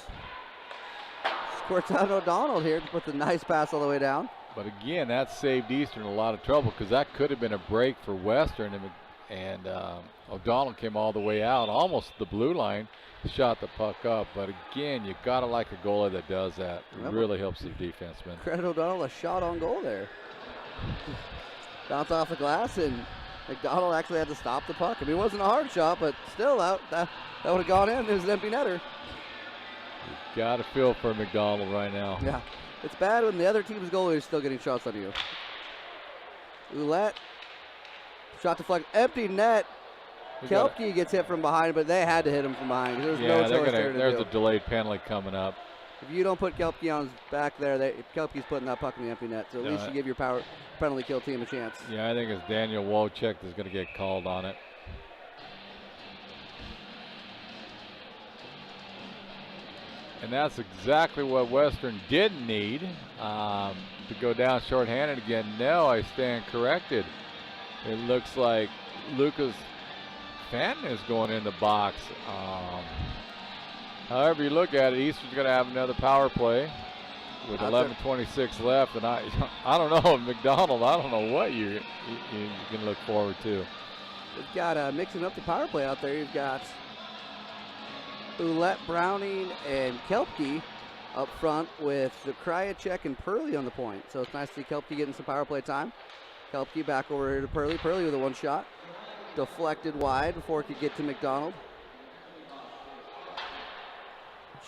Squirts out O'Donnell here to put the nice pass all the way down. But again, that saved Eastern a lot of trouble because that could have been a break for Western, and O'Donnell came all the way out, almost the blue line, shot the puck up. But again, you gotta like a goalie that does that. It really helps the defenseman. Credit O'Donnell, a shot on goal there. Bounced off the glass, and McDonald actually had to stop the puck. I mean, it wasn't a hard shot, but still, that would have gone in. It was an empty netter. You gotta feel for McDonald right now. Yeah. It's bad when the other team's goalie is still getting shots on you. Ouellette. Shot deflected. Empty net. Kelpke gets hit from behind, but they had to hit him from behind. There's no choice there to do. There's a delayed penalty coming up. If you don't put Kelpke on his back there, Kelpke's putting that puck in the empty net. So at least you give your penalty kill team a chance. Yeah, I think it's Daniel Wojcik that's going to get called on it. And that's exactly what Western didn't need to go down shorthanded again. No, I stand corrected. It looks like Lucas Fenton is going in the box. However you look at it, Eastern's going to have another power play with 11:26 left. And I don't know, McDonald, I don't know what you can look forward to. We've got mixing up the power play out there. You've got Ouellette, Browning, and Kelpke up front with Zakrajacek and Purley on the point. So it's nice to see Kelpke getting some power play time. Kelpke back over here to Purley. Purley with a 1 shot. Deflected wide before it could get to McDonald.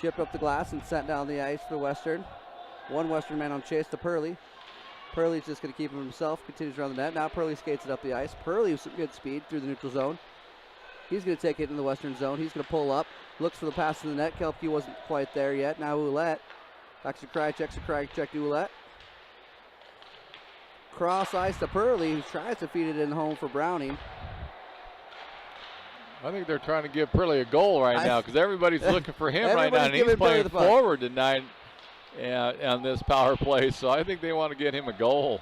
Chipped up the glass and sent down the ice for Western. 1 Western man on chase to Purley. Purley's just going to keep him himself. Continues around the net. Now Purley skates it up the ice. Purley with some good speed through the neutral zone. He's going to take it in the Western zone. He's going to pull up. Looks for the pass to the net. Kelpke wasn't quite there yet. Now Ouellette. Back to Zakrajacek to Ouellette. Cross ice to Purley, who tries to feed it in home for Browning. I think they're trying to give Purley a goal right now because everybody's looking for him right now, and he's playing forward tonight on this power play. So I think they want to get him a goal.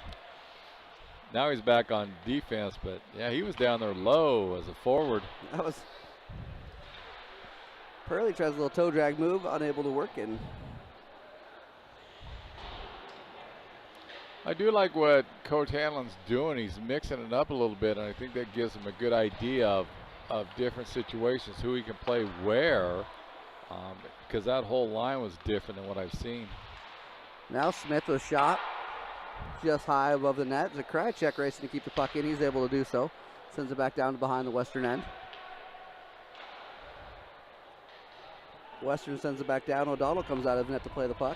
Now he's back on defense, but yeah, he was down there low as a forward. Pearly tries a little toe drag move, unable to work in. I do like what Coach Hanlon's doing. He's mixing it up a little bit, and I think that gives him a good idea of different situations, who he can play where, because that whole line was different than what I've seen. Now Smith with a shot just high above the net. Zakrajcek racing to keep the puck in. He's able to do so. Sends it back down to behind the Western end. Western sends it back down. O'Donnell comes out of the net to play the puck.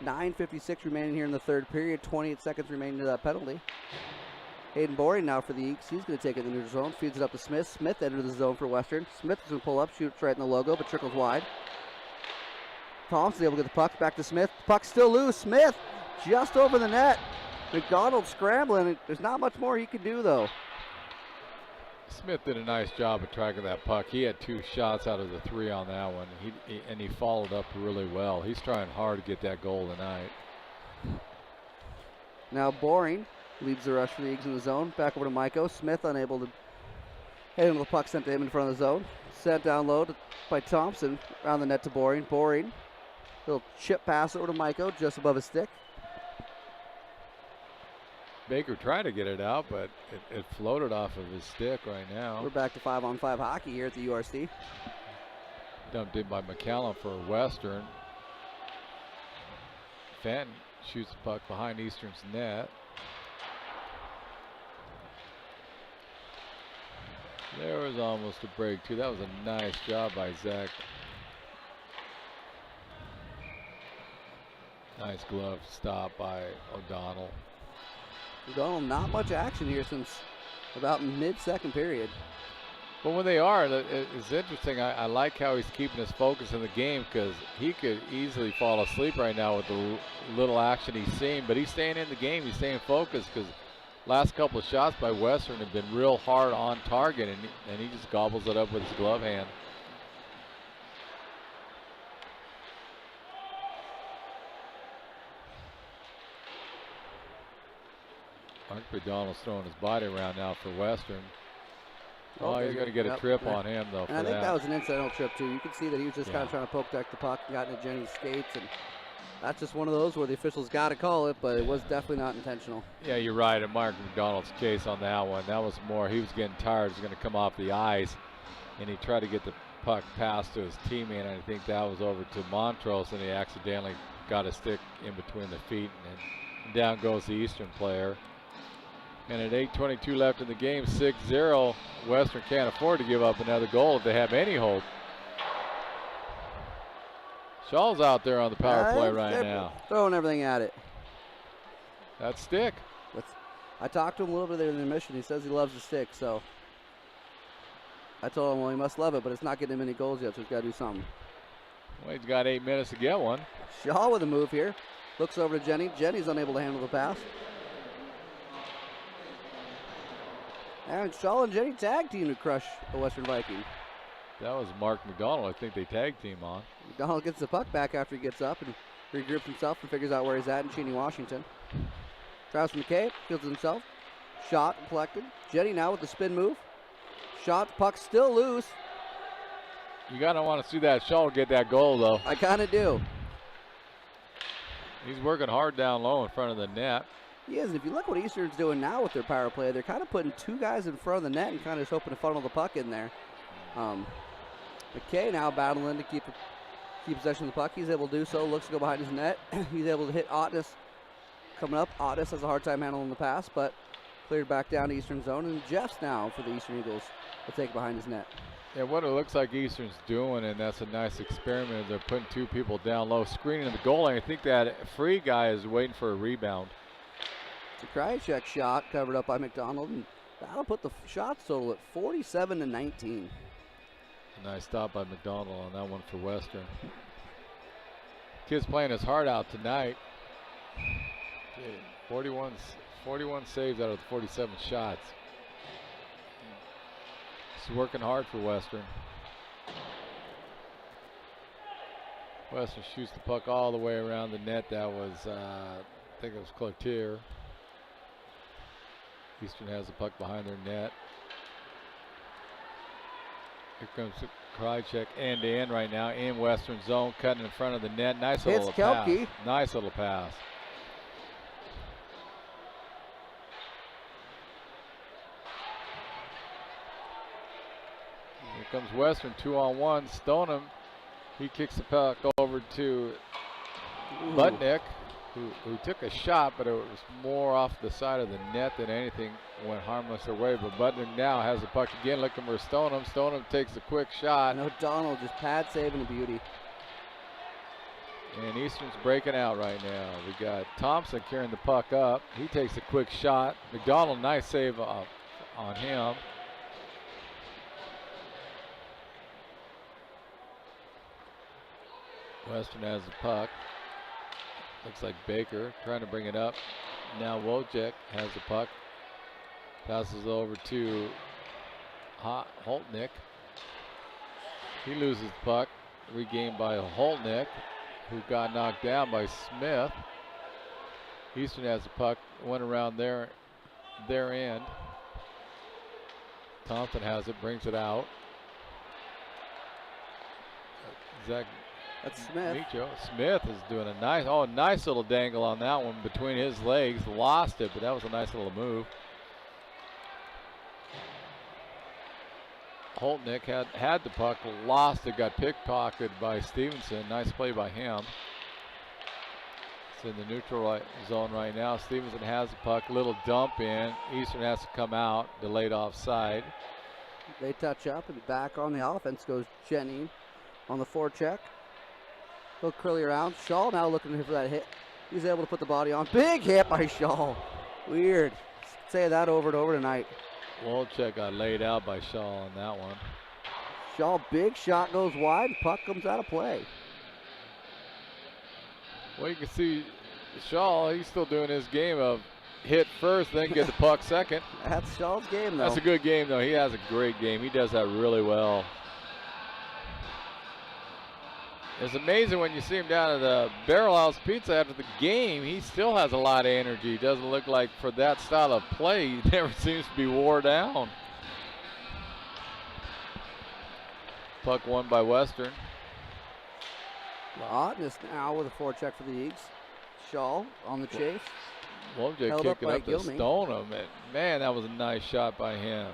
9:56 remaining here in the third period. 28 seconds remaining to that penalty. Hayden Boring now for the Eagles. He's going to take it in the neutral zone. Feeds it up to Smith. Smith enters the zone for Western. Smith is going to pull up, shoots right in the logo, but trickles wide. Thompson's able to get the puck back to Smith. Puck still loose. Smith just over the net. McDonald scrambling. There's not much more he can do, though. Smith did a nice job of tracking that puck. He had 2 shots out of the 3 on that one, and he followed up really well. He's trying hard to get that goal tonight. Now Boring leads the rush for the Eagles in the zone. Back over to Maiko. Smith unable to handle the puck sent to him in front of the zone. Sent down low by Thompson. Around the net to Boring. Boring. Little chip pass over to Maiko just above his stick. Baker tried to get it out, but it floated off of his stick right now. We're back to 5-on-5 hockey here at the URC. Dumped in by McCallum for Western. Fenton shoots the puck behind Eastern's net. There was almost a break too. That was a nice job by Zach. Nice glove stop by O'Donnell. O'Donnell, not much action here since about mid-second period. But when they are, it's interesting. I like how he's keeping his focus in the game, because he could easily fall asleep right now with the little action he's seeing. But he's staying in the game. He's staying focused, because last couple of shots by Western have been real hard on target, and he just gobbles it up with his glove hand. Mark McDonald's throwing his body around now for Western. Oh, he's going to get a trip on him, though. And I think that was an incidental trip, too. You can see that he was just kind of trying to poke deck the puck and got into Jenny's skates. And that's just one of those where the officials got to call it, but it was definitely not intentional. Yeah, you're right. In Mark McDonald's case on that one, that was more, he was getting tired. He was going to come off the ice, and he tried to get the puck passed to his teammate. And I think that was over to Montrose, and he accidentally got a stick in between the feet, and down goes the Eastern player. And at 8:22 left in the game, 6-0. Western can't afford to give up another goal if they have any hope. Shaw's out there on the power play right now. Throwing everything at it. That stick. I talked to him a little bit there in the intermission. He says he loves the stick, so I told him, well, he must love it, but it's not getting him any goals yet, so he's got to do something. Well, he's got 8 minutes to get one. Shaw with a move here. Looks over to Jenny. Jenny's unable to handle the pass. And Shaw and Jenny tag team to crush the Western Viking. That was Mark McDonald. I think they tag team on. McDonald gets the puck back after he gets up and regroups himself and figures out where he's at in Cheney, Washington. Travis McKay fields himself. Shot collected. Jenny now with the spin move. Shot, puck still loose. You gotta want to see that Shaw get that goal, though. I kind of do. He's working hard down low in front of the net. He is, and if you look what Eastern's doing now with their power play, they're kind of putting 2 guys in front of the net and kind of just hoping to funnel the puck in there. McKay now battling to keep possession of the puck. He's able to do so, looks to go behind his net. He's able to hit Ottis coming up. Ottis has a hard time handling the pass, but cleared back down to Eastern zone, and Jeffs now for the Eastern Eagles will take behind his net. Yeah, what it looks like Eastern's doing, and that's a nice experiment, they're putting 2 people down low, screening the goal, and I think that free guy is waiting for a rebound. The Krajicek shot covered up by McDonald, and that'll put the shots total at 47-19. A nice stop by McDonald on that one for Western. Kid's playing his heart out tonight. 41 saves out of the 47 shots. He's working hard for Western. Western shoots the puck all the way around the net. That was, I think it was Cloutier. Eastern has the puck behind their net. Here comes Krychek end to end right now in Western zone, cutting in front of the net. Nice little pass. Nice little pass. Here comes Western, 2-on-1. Stoneham, he kicks the puck over to Butnick, who took a shot, but it was more off the side of the net than anything. Went harmless away, but Butnick now has the puck again, looking for Stoneham. Stoneham takes a quick shot. No, Donald just pad saving a beauty. And Eastern's breaking out right now. We got Thompson carrying the puck up. He takes a quick shot. McDonald, nice save on him. Western has the puck. Looks like Baker trying to bring it up. Now Wojcik has the puck. Passes over to Holtnick. He loses the puck. Regained by Holtnick, who got knocked down by Smith. Eastern has the puck. Went around their end. Thompson has it. Brings it out. That's Smith. Smith is doing a nice little dangle on that one between his legs. Lost it, but that was a nice little move. Holtnick had the puck, lost it, got pickpocketed by Stevenson. Nice play by him. It's in the neutral zone right now. Stevenson has the puck, little dump in. Eastern has to come out, delayed offside. They touch up, and back on the offense goes Cheney on the forecheck. He'll curly around. Shaw now looking for that hit. He's able to put the body on. Big hit by Shaw. Weird. Say that over and over tonight. Wojcik got laid out by Shaw on that one. Shaw, big shot goes wide. Puck comes out of play. Well, you can see Shaw, he's still doing his game of hit first, then get the puck second. That's Shaw's game, though. That's a good game, though. He has a great game. He does that really well. It's amazing when you see him down at the Barrel House Pizza after the game. He still has a lot of energy. Doesn't look like for that style of play, he never seems to be wore down. Puck won by Western. Ottness now with a forecheck for the Eagles. Shaw on the chase. Wojcik kicked it up to Stoneham. Man, that was a nice shot by him.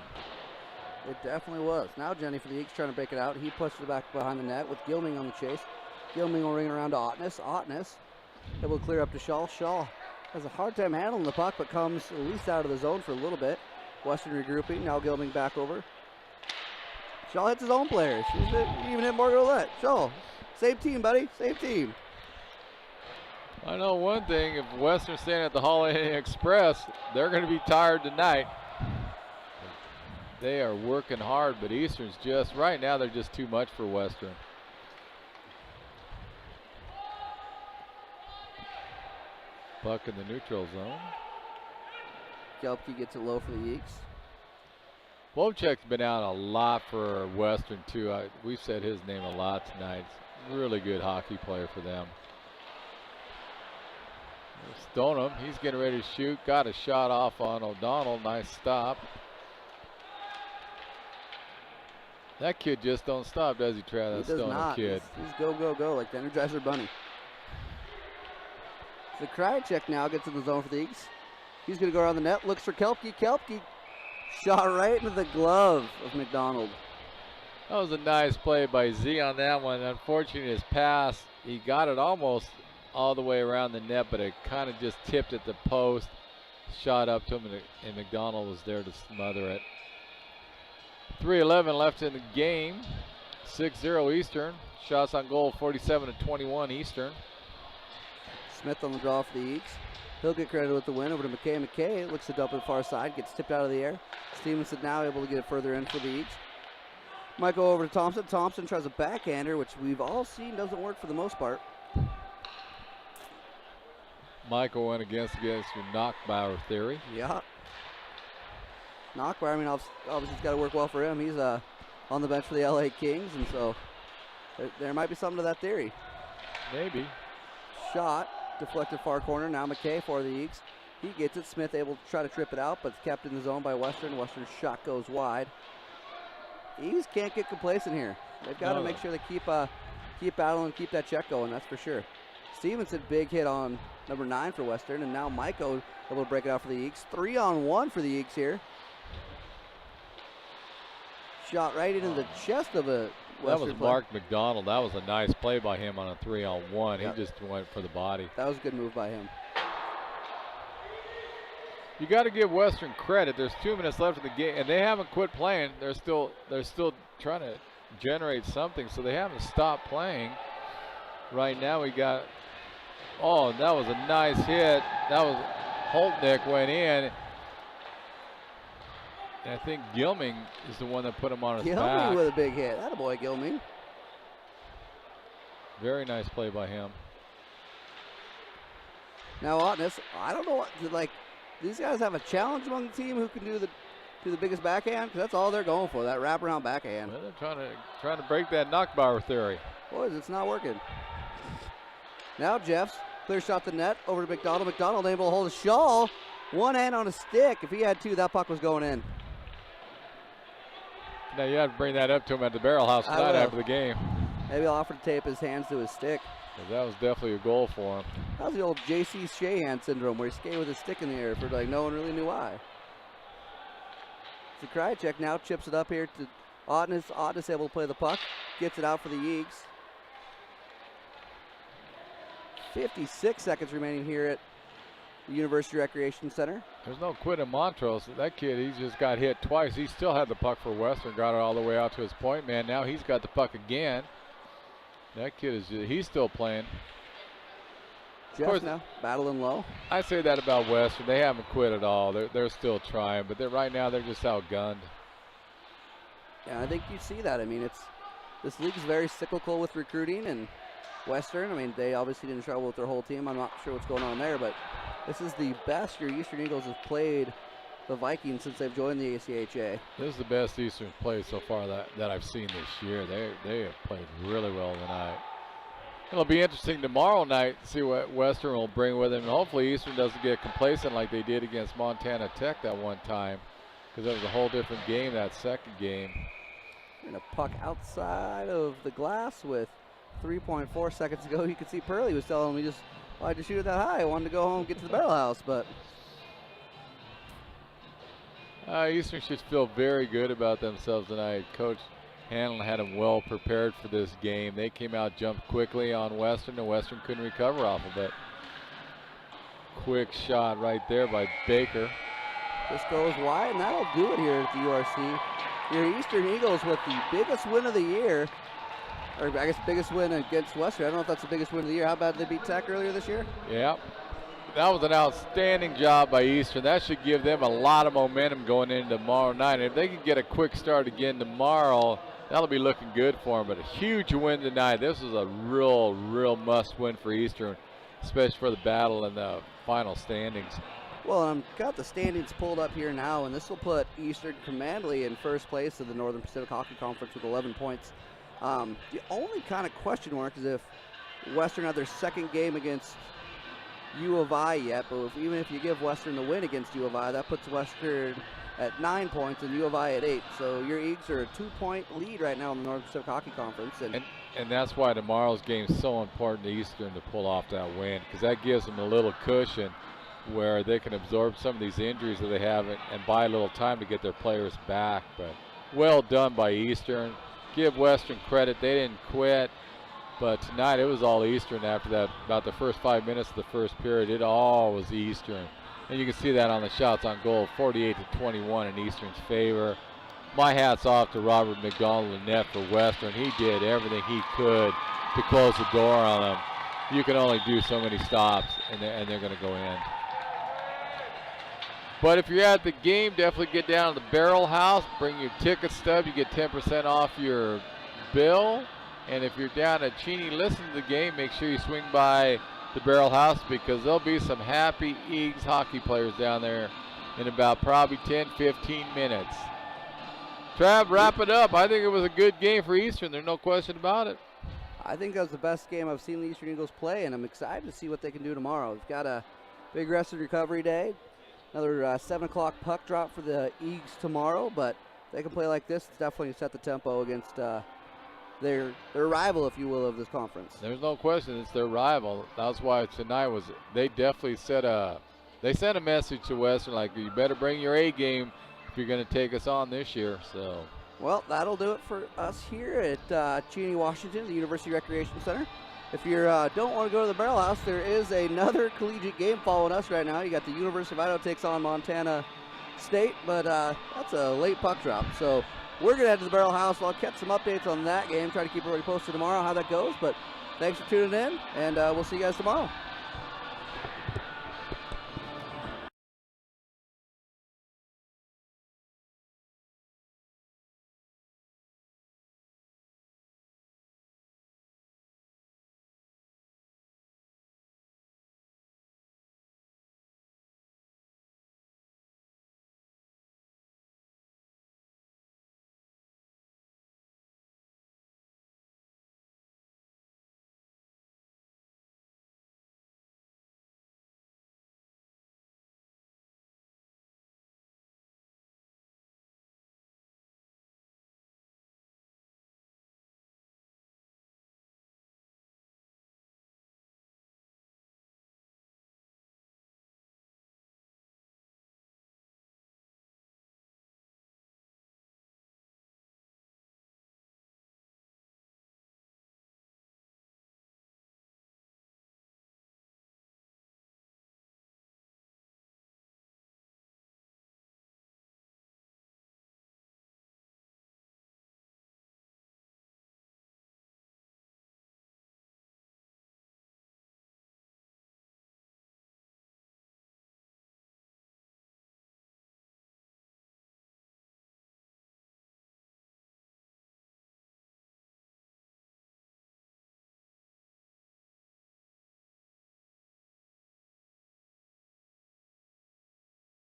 It definitely was. Now Jenny for the Eagles trying to break it out. He pushes it back behind the net with Gilming on the chase. Gilming will ring it around to Ottness. Ottness able to clear up to Shaw. Shaw has a hard time handling the puck, but comes at least out of the zone for a little bit. Western regrouping. Now Gilming back over. Shaw hits his own players. He even hit Morgan Ouellette. Shaw, same team, buddy. Same team. I know one thing. If Western's staying at the Holiday Express, they're going to be tired tonight. They are working hard, but Eastern's just, right now, they're just too much for Western. Puck in the neutral zone. Gelbke gets it low for the Eagles. Wojcik's been out a lot for Western, too. We've said his name a lot tonight. Really good hockey player for them. Stoneham, he's getting ready to shoot. Got a shot off on O'Donnell. Nice stop. That kid just don't stop, does he, Travis? He does not. Kid. He's go, go, go like the Energizer Bunny. So Krychek now gets in the zone for the Eagles. He's going to go around the net, looks for Kelpke. Kelpke shot right into the glove of McDonald. That was a nice play by Z on that one. Unfortunately, his pass, he got it almost all the way around the net, but it kind of just tipped at the post. Shot up to him, and McDonald was there to smother it. 3:11 left in the game. 6-0 Eastern. Shots on goal 47-21 Eastern. Smith on the draw for the Eagles. He'll get credit with the win over to McKay. McKay looks to dump it far side, gets tipped out of the air. Stevenson now able to get it further in for the Eagles. Might go over to Thompson. Thompson tries a backhander, which we've all seen doesn't work for the most part. Michael went against your Knockbauer theory. Yeah. Knockbauer, I mean, obviously it's got to work well for him. He's on the bench for the LA Kings, and so there might be something to that theory. Maybe. Shot, deflected far corner. Now McKay for the Eagles. He gets it. Smith able to try to trip it out, but it's kept in the zone by Western. Western's shot goes wide. Eagles can't get complacent here. They've got to make sure they keep battling, keep that check going, that's for sure. Stevenson, big hit on number 9 for Western, and now Maiko able to break it out for the Eagles. 3-on-1 for the Eagles here. Shot right into the chest of a Western That was player. Mark McDonald. That was a nice play by him on a 3-on-1. Yep. He just went for the body. That was a good move by him. You got to give Western credit. There's 2 minutes left in the game, and they haven't quit playing. They're still trying to generate something, so they haven't stopped playing. Right now we got, oh, that was a nice hit. That was Holtnick went in. And I think Gilming is the one that put him on his back. Gilming with a big hit. Attaboy, Gilming. Very nice play by him. Now, Otness, I don't know what, like, these guys have a challenge among the team who can do the biggest backhand, because that's all they're going for, that wraparound backhand. Well, they're trying to break that Knockbauer theory. Boys, it's not working. Now Jeffs, clear shot to net, over to McDonald. McDonald able to hold a shawl. One hand on a stick. If he had 2, that puck was going in. Now you have to bring that up to him at the Barrel House tonight after the game. Maybe I'll offer to tape his hands to his stick. That was definitely a goal for him. That was the old J.C. Shahan syndrome where he skated with his stick in the air for like no one really knew why. So Krajicek now chips it up here to Otness. Otness able to play the puck. Gets it out for the Eagles. 56 seconds remaining here at the University Recreation Center. There's no quit in Montrose. That kid, he just got hit twice. He still had the puck for Western, got it all the way out to his point man. Now he's got the puck again. That kid he's still playing. Jeff now battling low. I say that about Western. They haven't quit at all. They're still trying, but right now they're just outgunned. Yeah, I think you see that. I mean, this league is very cyclical with recruiting, and Western, I mean, they obviously didn't struggle with their whole team. I'm not sure what's going on there, but this is the best your Eastern Eagles have played the Vikings since they've joined the ACHA. This is the best Eastern play so far that I've seen this year. They have played really well tonight. It'll be interesting tomorrow night to see what Western will bring with them. And hopefully Eastern doesn't get complacent like they did against Montana Tech that one time, because it was a whole different game that second game. And a puck outside of the glass with 3.4 seconds to go. You can see Pearlie was telling me why'd you shoot it that high? I wanted to go home and get to the Barrel House, but Eastern should feel very good about themselves tonight. Coach Hanlon had them well prepared for this game. They came out, jumped quickly on Western, and Western couldn't recover off of it. Quick shot right there by Baker. Just goes wide, and that'll do it here at the URC. Your Eastern Eagles with the biggest win of the year, or I guess biggest win against Western. I don't know if that's the biggest win of the year. How bad did they beat Tech earlier this year? Yeah. That was an outstanding job by Eastern. That should give them a lot of momentum going into tomorrow night. And if they can get a quick start again tomorrow, that'll be looking good for them. But a huge win tonight. This is a real must win for Eastern, especially for the battle in the final standings. Well, I've got the standings pulled up here now, and this will put Eastern commandly in first place of the Northern Pacific Hockey Conference with 11 points. The only kind of question mark is if Western had their second game against U of I yet, but even if you give Western the win against U of I, that puts Western at 9 points and U of I at 8. So your Eagles are a 2-point lead right now in the Northern Pacific Hockey Conference. And that's why tomorrow's game is so important to Eastern to pull off that win, because that gives them a little cushion where they can absorb some of these injuries that they have and buy a little time to get their players back. But well done by Eastern. Give Western credit. They didn't quit. But tonight it was all Eastern after that. About the first 5 minutes of the first period, it all was Eastern. And you can see that on the shots on goal, 48-21 in Eastern's favor. My hat's off to Robert McDonald and net for Western. He did everything he could to close the door on them. You can only do so many stops, and they're going to go in. But if you're at the game, definitely get down to the Barrel House. Bring your ticket stub. You get 10% off your bill. And if you're down at Cheney listening to the game, make sure you swing by the Barrel House, because there'll be some happy Eagles hockey players down there in about probably 10-15 minutes. Trav, wrap it up. I think it was a good game for Eastern. There's no question about it. I think that was the best game I've seen the Eastern Eagles play, and I'm excited to see what they can do tomorrow. We've got a big rest and recovery day. Another 7 o'clock puck drop for the Eagles tomorrow, but they can play like this, it's definitely set the tempo against their rival, if you will, of this conference. There's no question it's their rival. That's why tonight they definitely sent a message to Western, like, you better bring your A game if you're going to take us on this year. So, well, that'll do it for us here at Cheney, Washington, the University Recreation Center. If you don't want to go to the Barrel House, there is another collegiate game following us right now. You got the University of Idaho takes on Montana State, but that's a late puck drop. So we're going to head to the Barrel House. I'll catch some updates on that game, try to keep everybody posted tomorrow how that goes. But thanks for tuning in, and we'll see you guys tomorrow.